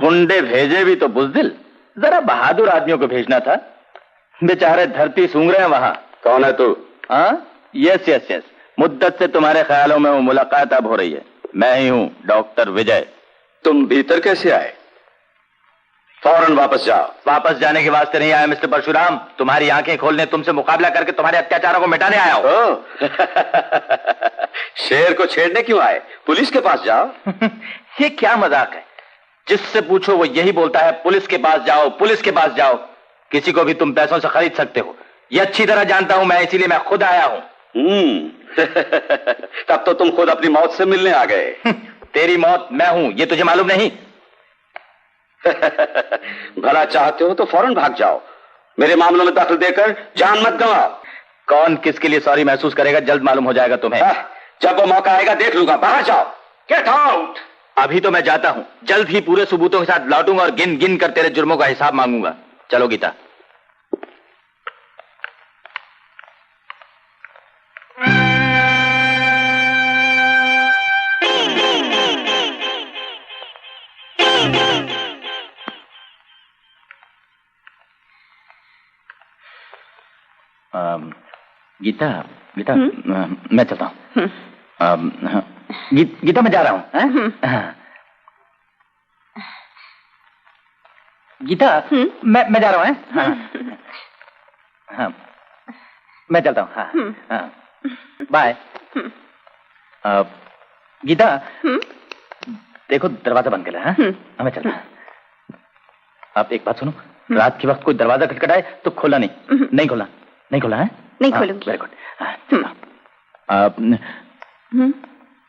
गुंडे भेजे भी तो बुज़दिल, जरा बहादुर आदमियों को भेजना था। बेचारे धरती सूंघ रहे हैं वहां। कौन है तू? हाँ, यस यस यस, मुद्दत से तुम्हारे ख्यालों में वो मुलाकात अब हो रही है। मैं ही हूँ डॉक्टर विजय। तुम भीतर कैसे आए? फौरन वापस जाओ। वापस जाने के वास्ते नहीं आया मिस्टर परशुराम, तुम्हारी आंखें खोलने, तुमसे मुकाबला करके तुम्हारे अत्याचारों को मिटाने आया हूँ। शेर को छेड़ने क्यों आए? पुलिस के पास जाओ। ये क्या मजाक है? जिससे पूछो वो यही बोलता है पुलिस के पास जाओ, पुलिस के पास जाओ। किसी को भी तुम पैसों से खरीद सकते हो, ये अच्छी तरह जानता हूं मैं, इसीलिए मैं खुद आया हूं। तब तो तुम खुद अपनी मौत से मिलने आ गए। तेरी मौत मैं हूं, ये तुझे मालूम नहीं? भला चाहते हो तो फौरन भाग जाओ, मेरे मामलों में दखल देकर जान मत गंवाओ। कौन किसके लिए सॉरी महसूस करेगा, जल्द मालूम हो जाएगा तुम्हें। जब वो मौका आएगा देख लूंगा। बाहर जाओ, गेट आउट। अभी तो मैं जाता हूं, जल्द ही पूरे सबूतों के साथ लौटूंगा और गिन गिन कर तेरे जुर्मों का हिसाब मांगूंगा। चलो गीता। गीता गीता, मैं चलता हूँ। गीता मैं जा रहा हूँ। गीता मैं जा रहा हूँ। हाँ, मैं चलता हूँ। हाँ, बाय। गीता देखो दरवाजा बंद कर ले। हाँ, मैं चलता हूँ। आप एक बात सुनो, रात के वक्त कोई दरवाजा खटखटाए तो खोला नहीं। नहीं खोला, नहीं खोला है? नहीं खोलूंगी। Very good.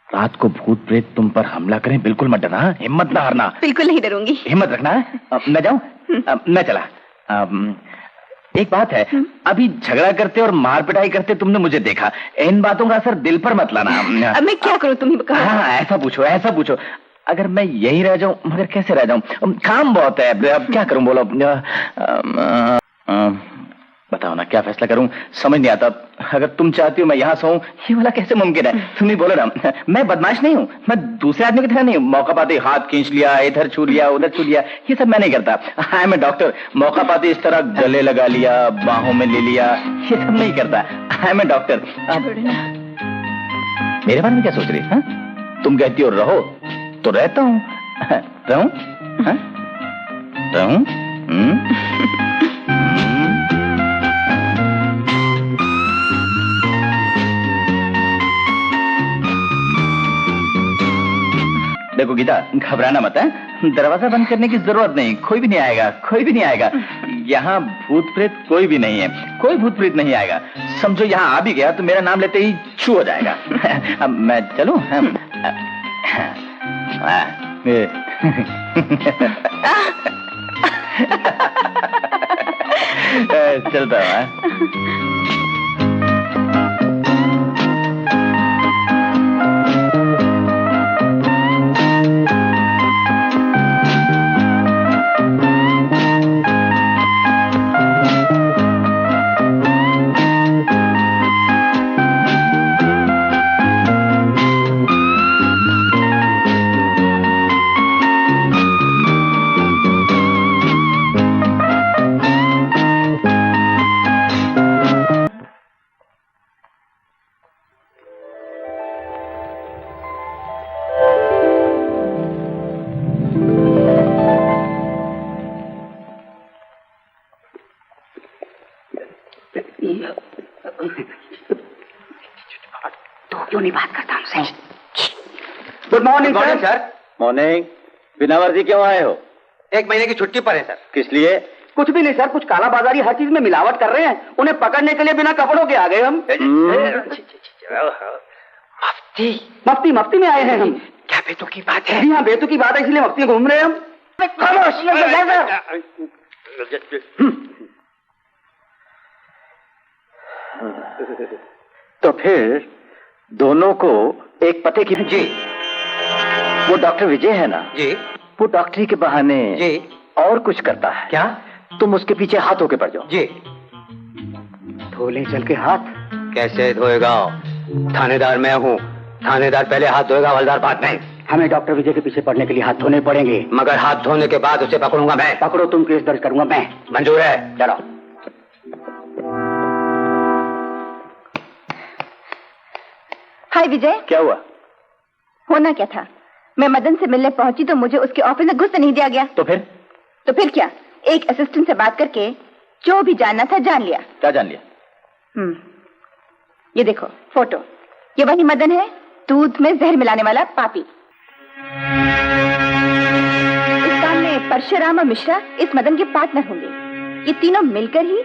रात को भूत प्रेत तुम पर हमला करें बिल्कुल मत डरना, हिम्मत ना हारना। बिल्कुल नहीं डरूंगी। हिम्मत रखना है। मैं जाऊं? मैं चला। एक बात है, अभी झगड़ा करते और मार पिटाई करते तुमने मुझे देखा, इन बातों का असर दिल पर मत लाना। अब मैं क्या करूं, तुम ही बताओ। हाँ, ऐसा पूछो, ऐसा पूछो। अगर मैं यही रह जाऊं, मगर कैसे रह जाऊं, काम बहुत है, अब क्या करूं बोलो। बताओ ना, क्या फैसला करूं समझ नहीं आता। अगर तुम चाहती हो मैं यहाँ सोऊं, ये वाला कैसे मुमकिन है? तुम ही बोलो ना। मैं बदमाश नहीं हूँ, मैं दूसरे आदमी की तरह नहीं हूँ। मौका पाते हाथ खींच लिया, इधर छू लिया, उधर छू लिया, ये सब मैं नहीं करता। I am a doctor. मौका पाते इस तरह गले लगा लिया, बाहों में ले लिया, ये सब नहीं करता। I am a doctor. मेरे बारे में क्या सोच रही है? तुम कहती हो रहो तो रहता हूँ। रहूं? रहूं? देखो गीता, घबराना मत है, दरवाजा बंद करने की जरूरत नहीं, कोई भी नहीं आएगा, कोई भी नहीं आएगा। यहाँ भूत प्रेत कोई भी नहीं है, कोई भूत प्रेत नहीं आएगा। समझो यहाँ आ भी गया तो मेरा नाम लेते ही छू हो जाएगा। अब मैं चलूं? चलता हूँ। Good morning sir. मॉर्निंग। बिना वर्दी क्यों आए हो? 1 महीने की छुट्टी पर है सर। किस लिए? कुछ भी नहीं सर, कुछ काला बाजारी हर चीज में मिलावट कर रहे हैं, उन्हें पकड़ने के लिए बिना कपड़ों के आ गए हम। मफ्ती में आए हैं हम। क्या बेतुकी बात है? जी हाँ, बेतुकी बात है, इसलिए मफ्ती में घूम रहे हैं हम। खामोश। तो फिर दोनों को एक पते की। जी। वो डॉक्टर विजय है ना जी। वो डॉक्टरी के बहाने जी। और कुछ करता है। क्या? तुम उसके पीछे हाथ होके पड़ जाओ। जी। धो ले चल के हाथ। कैसे धोएगा? थानेदार मैं हूँ, थानेदार पहले हाथ धोएगा, हवलदार बाद में। हमें डॉक्टर विजय के पीछे पड़ने के लिए हाथ धोने पड़ेंगे। मगर हाथ धोने के बाद उसे पकड़ूंगा मैं। पकड़ो तुम, केस दर्ज करूंगा मैं। मंजूर है, डरो। हाय विजय। क्या हुआ? होना क्या था, मैं मदन से मिलने पहुंची तो मुझे उसके ऑफिस में घुसने नहीं दिया गया। तो फिर क्या, एक असिस्टेंट से बात करके जो भी जानना था जान लिया। क्या जान लिया? ये देखो फोटो, ये वही मदन है, दूध में जहर मिलाने वाला पापी। इस काम में परशुराम और मिश्रा इस मदन के पार्टनर होंगे। ये तीनों मिलकर ही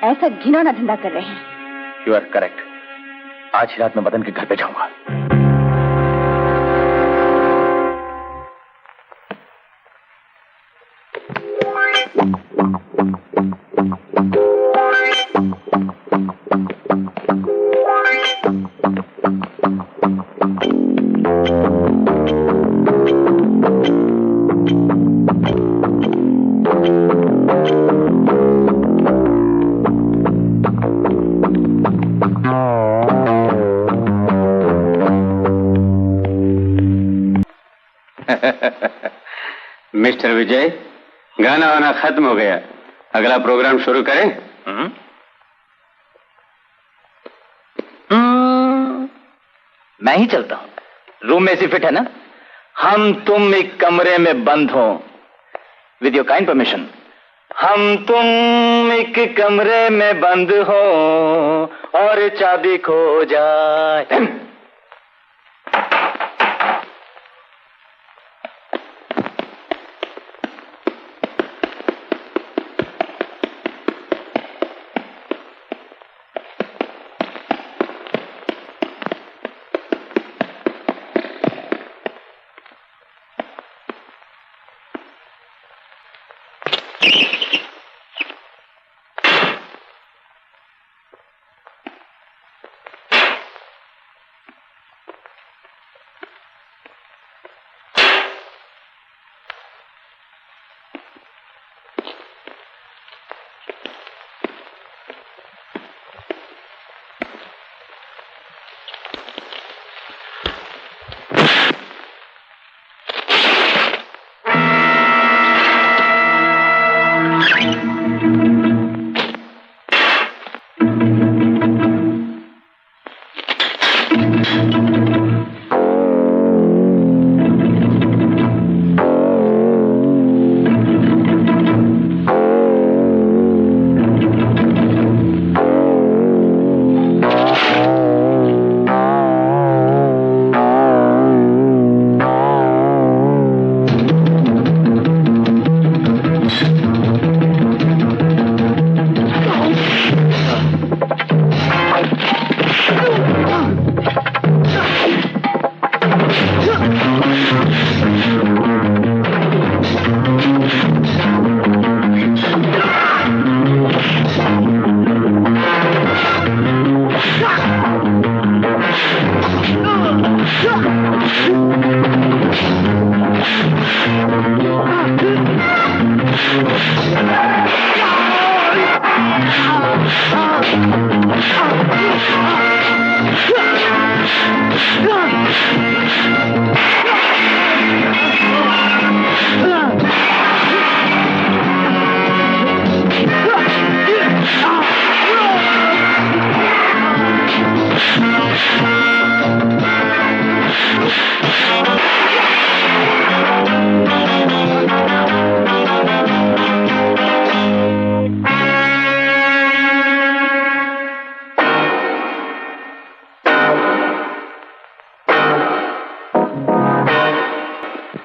ऐसा घिनौना धंधा कर रहे हैं। You are correct. आज ही रात में मदन के घर पे जाऊंगा। मिस्टर विजय, गाना वाना खत्म हो गया, अगला प्रोग्राम शुरू करें? मैं ही चलता हूँ। रूम में एसी फिट है ना? हम तुम एक कमरे में बंद हो। With your kind permission. हम तुम एक कमरे में बंद हो और चाबी खो जाए।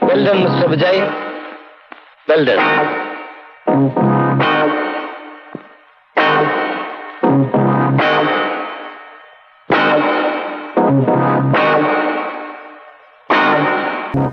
Well done, Mr. Vijay. Well done. अंत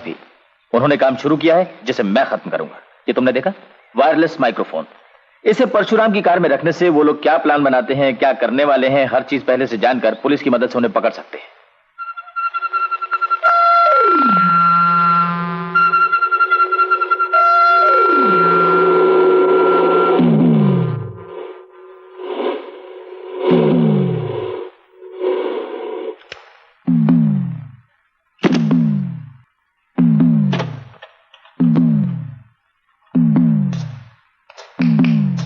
भी उन्होंने काम शुरू किया है जिसे मैं खत्म करूंगा। ये तुमने देखा, वायरलेस माइक्रोफोन। इसे परशुराम की कार में रखने से वो लोग क्या प्लान बनाते हैं, क्या करने वाले हैं, हर चीज पहले से जानकर पुलिस की मदद से उन्हें पकड़ सकते हैं।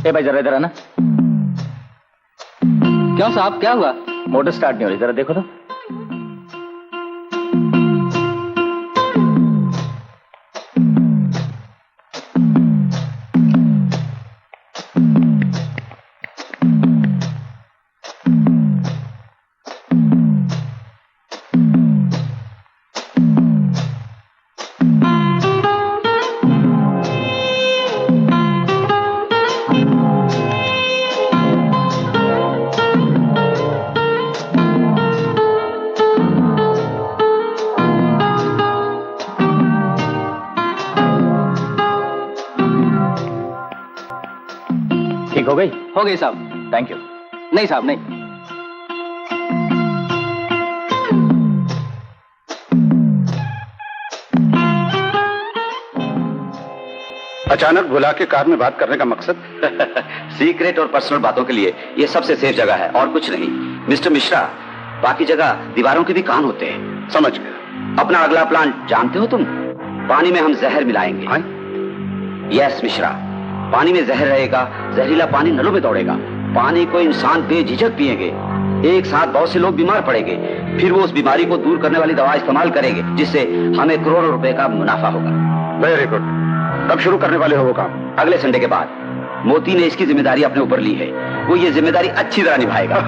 भाई जरा इधर आना। क्यों साहब, क्या हुआ? मोटर स्टार्ट नहीं हो रही, जरा देखो तो। हो गई? हो गई साहब। Thank you. नहीं साहब, नहीं। अचानक बुला के कार में बात करने का मकसद? सीक्रेट और पर्सनल बातों के लिए ये सबसे सेफ जगह है और कुछ नहीं। मिस्टर मिश्रा, बाकी जगह दीवारों के भी कान होते हैं। समझ गया। अपना अगला प्लान जानते हो तुम? पानी में हम जहर मिलाएंगे। यस मिश्रा, पानी में जहर रहेगा, जहरीला पानी नलों में दौड़ेगा, पानी को इंसान बेझिझक पिएंगे, एक साथ बहुत से लोग बीमार पड़ेंगे, फिर वो उस बीमारी को दूर करने वाली दवा इस्तेमाल करेंगे जिससे हमें करोड़ों रुपए का मुनाफा होगा। Very good. कब शुरू करने वाले हो वो काम? अगले संडे के बाद। मोती ने इसकी जिम्मेदारी अपने ऊपर ली है, वो ये जिम्मेदारी अच्छी तरह निभाएगा।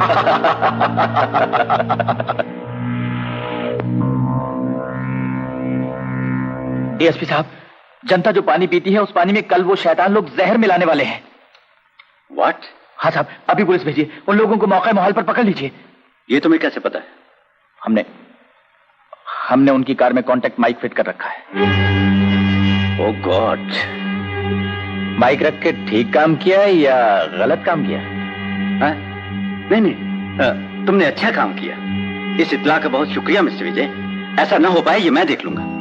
डीएसपी साहब, जनता जो पानी पीती है उस पानी में कल वो शैतान लोग जहर मिलाने वाले हैं। व्हाट? हाँ साहब, अभी पुलिस भेजिए, उन लोगों को मौके माहौल पर पकड़ लीजिए। ये तुम्हें कैसे पता है? हमने उनकी कार में कॉन्टैक्ट माइक फिट कर रखा है। ओह गॉड। माइक रख के ठीक काम किया है या गलत काम किया? नहीं, तुमने अच्छा काम किया। इस इत्तला का बहुत शुक्रिया मिस्टर विजय। ऐसा ना हो पाए ये मैं देख लूंगा।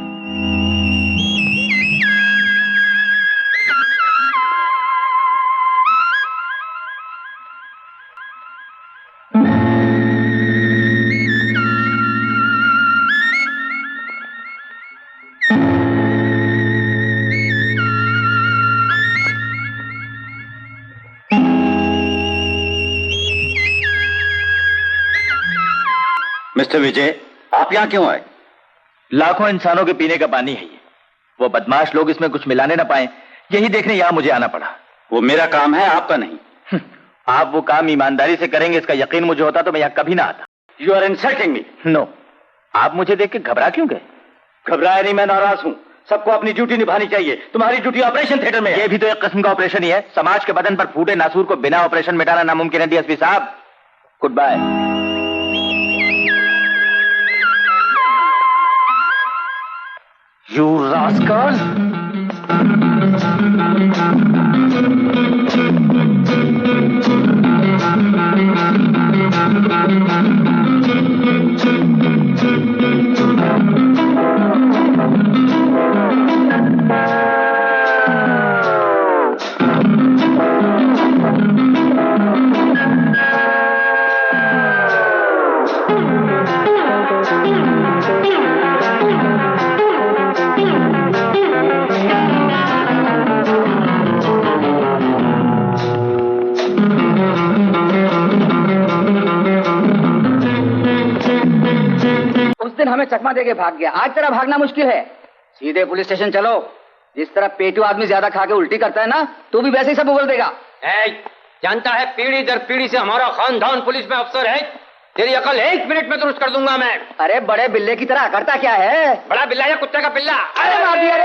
मिस्टर विजय, आप यहाँ क्यों आए? लाखों इंसानों के पीने का पानी है ये। वो बदमाश लोग इसमें कुछ मिलाने ना पाए, यही देखने यहाँ मुझे आना पड़ा। वो मेरा काम है, आपका नहीं। आप वो काम ईमानदारी से करेंगे इसका यकीन मुझे होता तो मैं यहाँ कभी ना आता। You are insulting me. No, आप मुझे देख के घबरा क्यों गए? घबराया नहीं, मैं नाराज हूँ। सबको अपनी ड्यूटी निभानी चाहिए। तुम्हारी ड्यूटी ऑपरेशन थिएटर में है। ये भी तो एक किस्म का ऑपरेशन ही है। समाज के बदन पर फूटे नासूर को बिना ऑपरेशन मिटाना नामुमकिन है डीएसपी साहब। Good bye. You rascal. हमें चकमा देके भाग गया, आज तेरा भागना मुश्किल है। सीधे पुलिस स्टेशन चलो। जिस तरह पेटू आदमी ज्यादा खा के उल्टी करता है ना, तू भी वैसे ही सब उगल देगा। जानता है पीढ़ी दर पीढ़ी से हमारा खानदान पुलिस में अफसर है। तेरी अकल 1 मिनट में दुरुस्त कर दूंगा मैं। अरे बड़े बिल्ले की तरह करता क्या है? बड़ा बिल्ला या कुत्ते का पिल्ला? अरे मार दिया रे।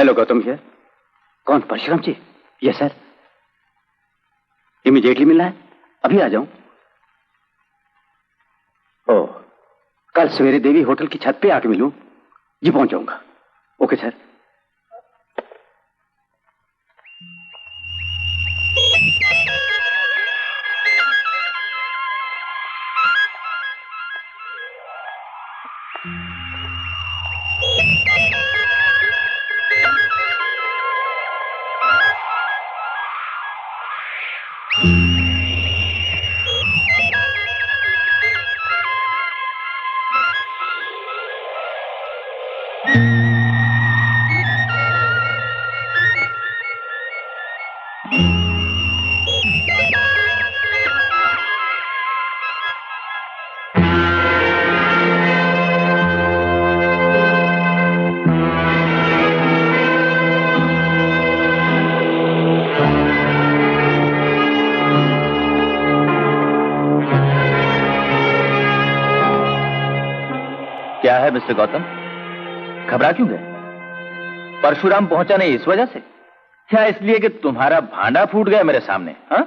Hello Gautam here. कौन? Parshuram ji? Yes sir. Immediately मिलना है? अभी आ जाऊं? ओह, कल सवेरे देवी होटल की छत पे आके मिलूं? जी पहुंच जाऊंगा। Okay sir. क्या है मिस्टर गौतम, घबरा क्यों गए? परशुराम पहुंचा नहीं इस वजह से, क्या इसलिए कि तुम्हारा भांडा फूट गया मेरे सामने? हाँ,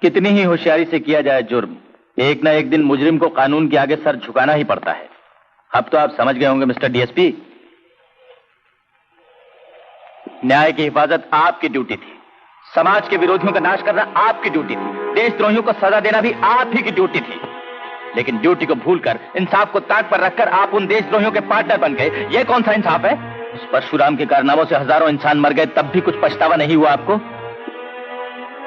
कितनी ही होशियारी से किया जाए जुर्म, एक ना एक दिन मुजरिम को कानून के आगे सर झुकाना ही पड़ता है। अब तो आप समझ गए होंगे मिस्टर डीएसपी, न्याय की हिफाजत आपकी ड्यूटी थी, समाज के विरोधियों का नाश करना आपकी ड्यूटी थी, देशद्रोहियों को सजा देना भी आप ही की ड्यूटी थी। लेकिन ड्यूटी को भूलकर, इंसाफ को ताक पर रखकर आप उन देशद्रोहियों के पार्टनर बन गए। यह कौन सा इंसाफ है? उस परशुराम के कारनामों से हजारों इंसान मर गए, तब भी कुछ पछतावा नहीं हुआ आपको?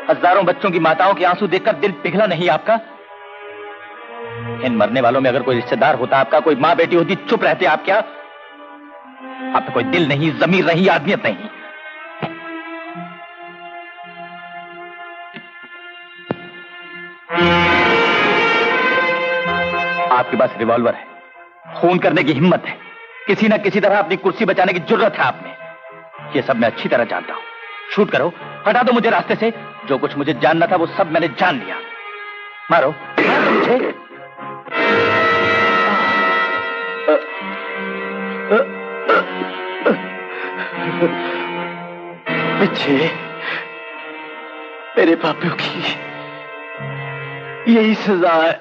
हजारों बच्चों की माताओं के आंसू देखकर दिल पिघला नहीं आपका? इन मरने वालों में अगर कोई रिश्तेदार होता आपका, कोई मां बेटी होती, चुप रहते आप क्या? आप तो कोई दिल नहीं, जमीर नहीं, आदमियत नहीं। आपके पास रिवॉल्वर है, खून करने की हिम्मत है, किसी ना किसी तरह अपनी कुर्सी बचाने की जरूरत है आप में। ये सब मैं अच्छी तरह जानता हूं। शूट करो, हटा दो मुझे रास्ते से। जो कुछ मुझे जानना था वो सब मैंने जान लिया। मारो, मारो मुझे। बच्चे, मेरे पापियों की यही सजा है।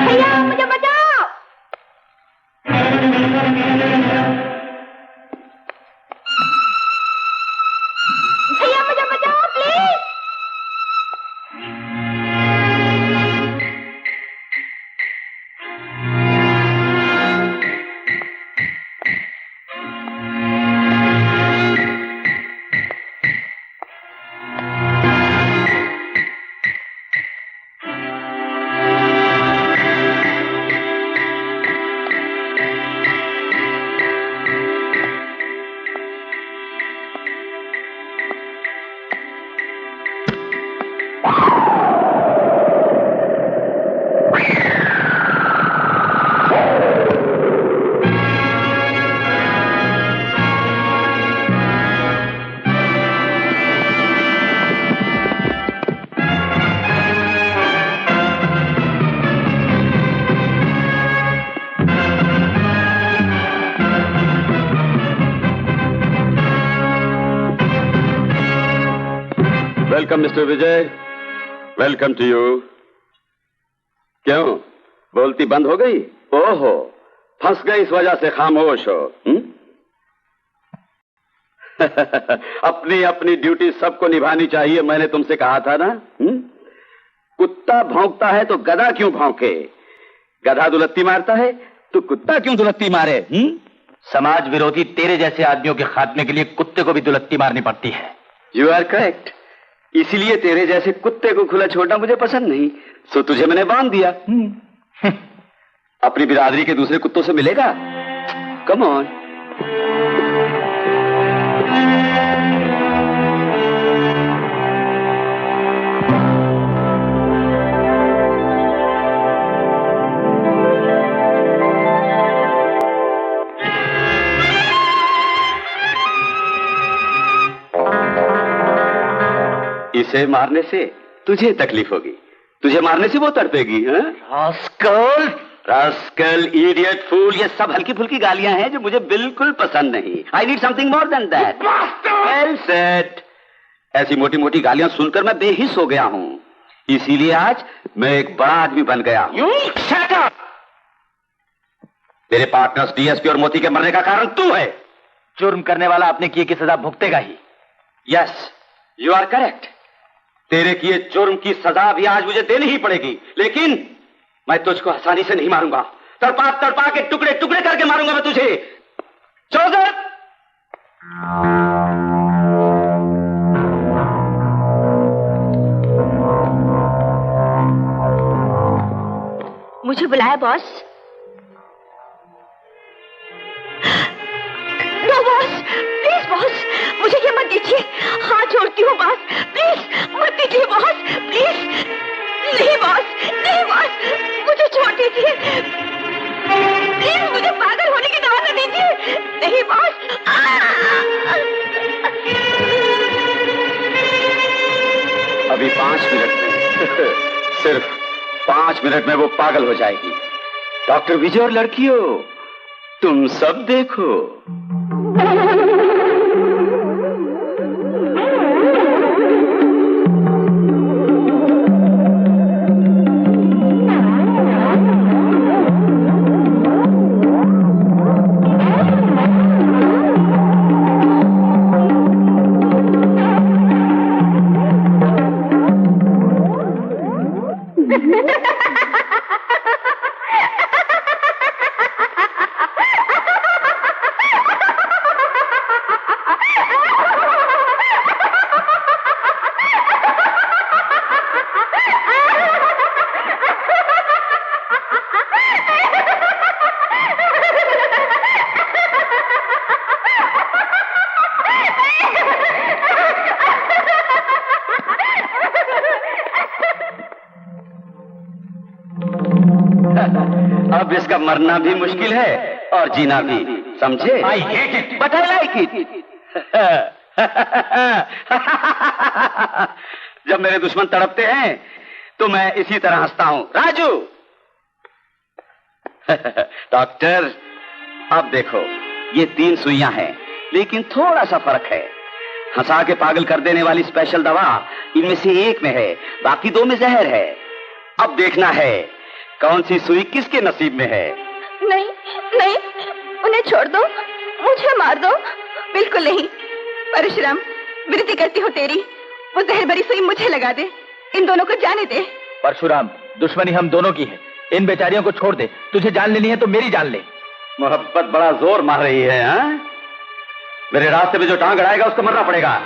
भैया मुझे बचाओ! भैया मुझे बचाओ please! Welcome mister Vijay, welcome to you. क्यों बोलती बंद हो गई? ओहो, फंस गई इस वजह से खामोश हो? अपनी अपनी ड्यूटी सबको निभानी चाहिए, मैंने तुमसे कहा था ना? कुत्ता भौंकता है तो गधा क्यों भौंके? गधा दुलत्ती मारता है तो कुत्ता क्यों दुलत्ती मारे? समाज विरोधी तेरे जैसे आदमियों के खात्मे के लिए कुत्ते को भी दुलत्ती मारनी पड़ती है। यू आर करेक्ट, इसीलिए तेरे जैसे कुत्ते को खुला छोड़ना मुझे पसंद नहीं, सो तुझे मैंने बांध दिया। अपनी बिरादरी के दूसरे कुत्तों से मिलेगा? Come on. इसे मारने से तुझे तकलीफ होगी, तुझे मारने से वो तड़पेगी। रास्कल, रास्कल, इडियट, फूल, ये सब हल्की फुल्की गालियां हैं जो मुझे बिल्कुल पसंद नहीं। I need something more than that. Well said. ऐसी मोटी मोटी गालियां सुनकर मैं बेहिस हो गया हूं, इसीलिए आज मैं एक बड़ा आदमी बन गया हूं। You shut up! तेरे पार्टनर्स डीएसपी और मोती के मरने का कारण तू है। जुर्म करने वाला अपने किए की सजा भुगतेगा ही। Yes, you are correct. तेरे किए जुर्म की सजा भी आज मुझे देनी ही पड़ेगी, लेकिन मैं तुझको आसानी से नहीं मारूंगा। तड़पा तड़पा के टुकड़े टुकड़े करके मारूंगा मैं तुझे। जोसेफ! मुझे बुलाया boss? No boss, please boss, मुझे ये मत दीजिए, हाथ जोड़ती हूँ बॉस, प्लीज मत दीजिए बॉस, प्लीज। नहीं बॉस, नहीं बॉस, मुझे छोड़ दीजिए, प्लीज मुझे पागल होने की दवा न दीजिए। नहीं बॉस। अभी 5 मिनट में सिर्फ 5 मिनट में वो पागल हो जाएगी। डॉक्टर विजय और लड़कियों, तुम सब देखो। अब इसका मरना भी मुश्किल है और जीना भी, समझे? I hate it. But I like it. जब मेरे दुश्मन तड़पते हैं तो मैं इसी तरह हंसता हूं। राजू! डॉक्टर, अब देखो, ये 3 सुइयां हैं, लेकिन थोड़ा सा फर्क है। हंसा के पागल कर देने वाली स्पेशल दवा इनमें से एक में है, बाकी 2 में जहर है। अब देखना है कौन सी सुई किसके नसीब में है। नहीं नहीं, उन्हें छोड़ दो, मुझे मार दो। बिल्कुल नहीं। परशुराम, विनती करती हूँ तेरी, वो जहर भरी सुई मुझे लगा दे, इन दोनों को जाने दे। परशुराम, दुश्मनी हम दोनों की है, इन बेचारियों को छोड़ दे। तुझे जान लेनी है तो मेरी जान ले। मोहब्बत बड़ा जोर मार रही है। हाँ? मेरे रास्ते में जो टांग अड़ाएगा उसको मरना पड़ेगा।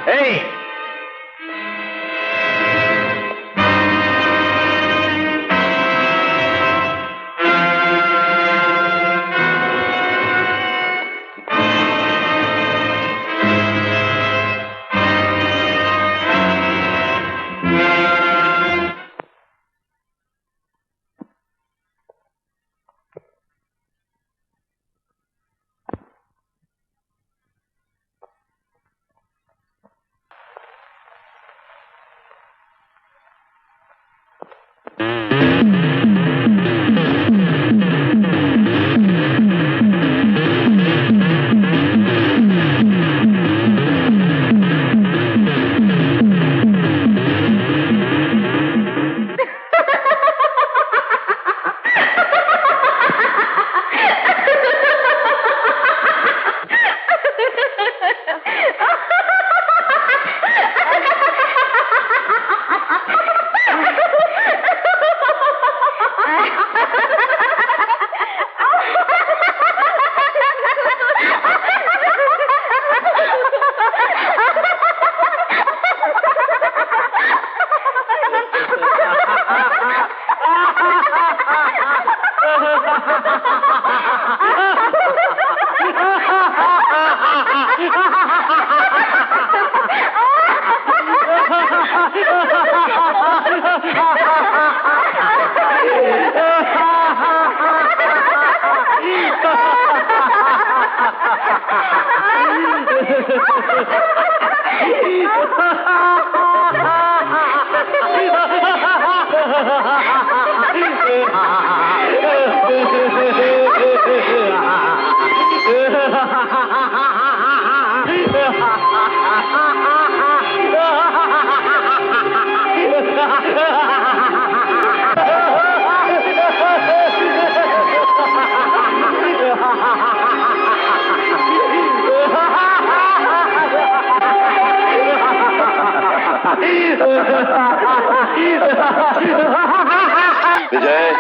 विजय,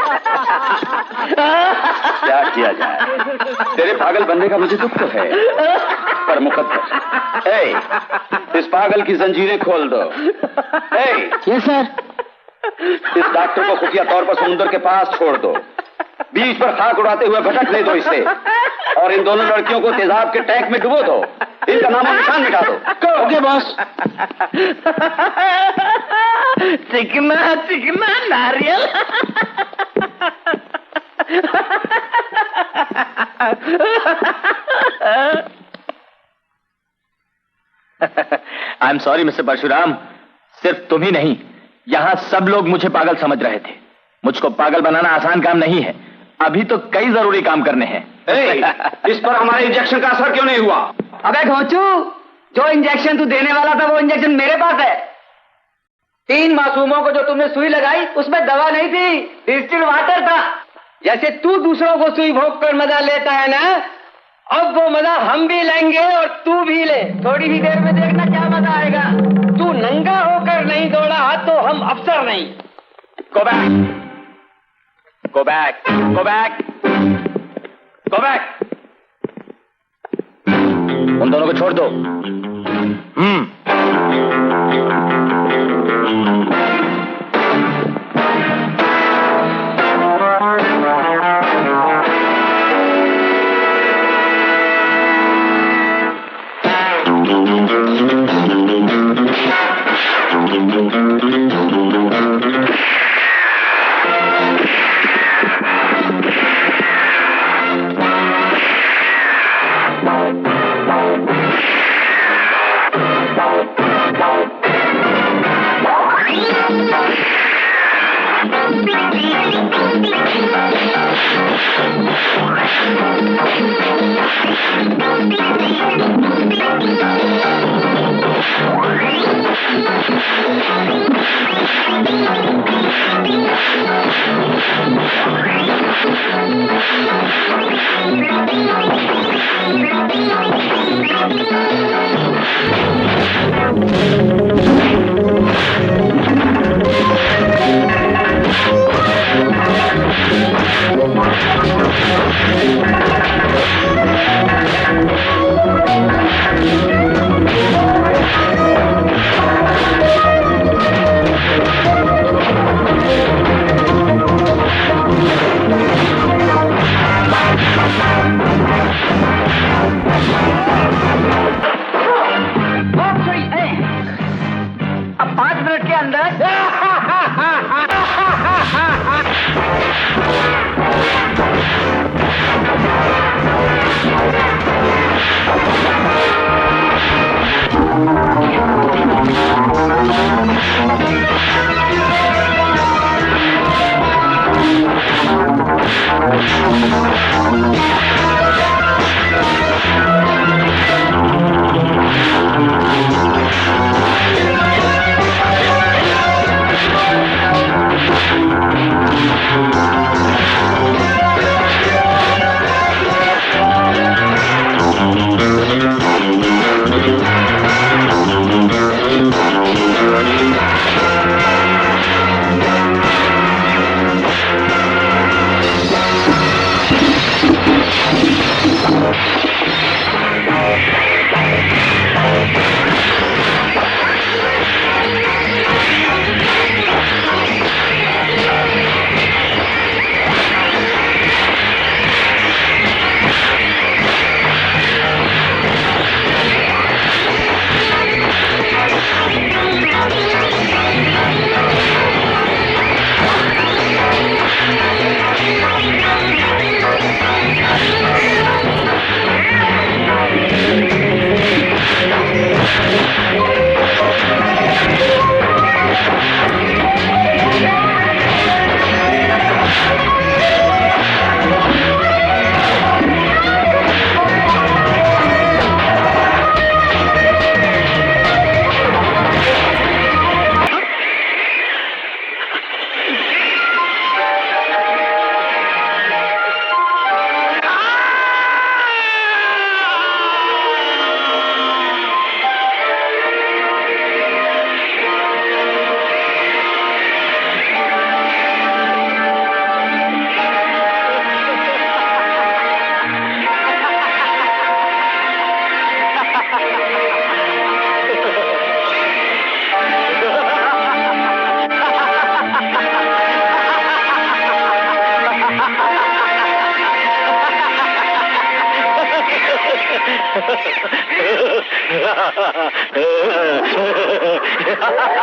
क्या किया जाए? तेरे पागल बनने का मुझे दुख तो है, पर मुकद्दर। इस पागल की जंजीरें खोल दो। Yes sir. इस डॉक्टर को खुफिया तौर पर समुद्र के पास छोड़ दो, बीच पर खाक उड़ाते हुए भटकने दो इसे, और इन दोनों लड़कियों को तेजाब के टैंक में डुबो दो, इनका नामो निशान मिटा दो। Okay boss. चिकना चिकना नारियल। I am sorry mister Parshuram, सिर्फ तुम ही नहीं, यहां सब लोग मुझे पागल समझ रहे थे। मुझको पागल बनाना आसान काम नहीं है, अभी तो कई जरूरी काम करने हैं। इस पर हमारे इंजेक्शन का असर क्यों नहीं हुआ? अबे घोंचू, जो इंजेक्शन तू देने वाला था वो इंजेक्शन मेरे पास है। 3 मासूमों को जो तुमने सुई लगाई उसमें दवा नहीं थी, डिस्टिल्ड वाटर था। जैसे तू दूसरों को सुई भोग कर मजा लेता है ना, अब वो मजा हम भी लेंगे और तू भी ले। थोड़ी ही देर में देखना क्या मजा आएगा। तू नंगा होकर नहीं दौड़ा तो हम अफसर नहीं। Go back! Go back! Go back! Go back! उन दोनों को छोड़ दो। Ha ha ha!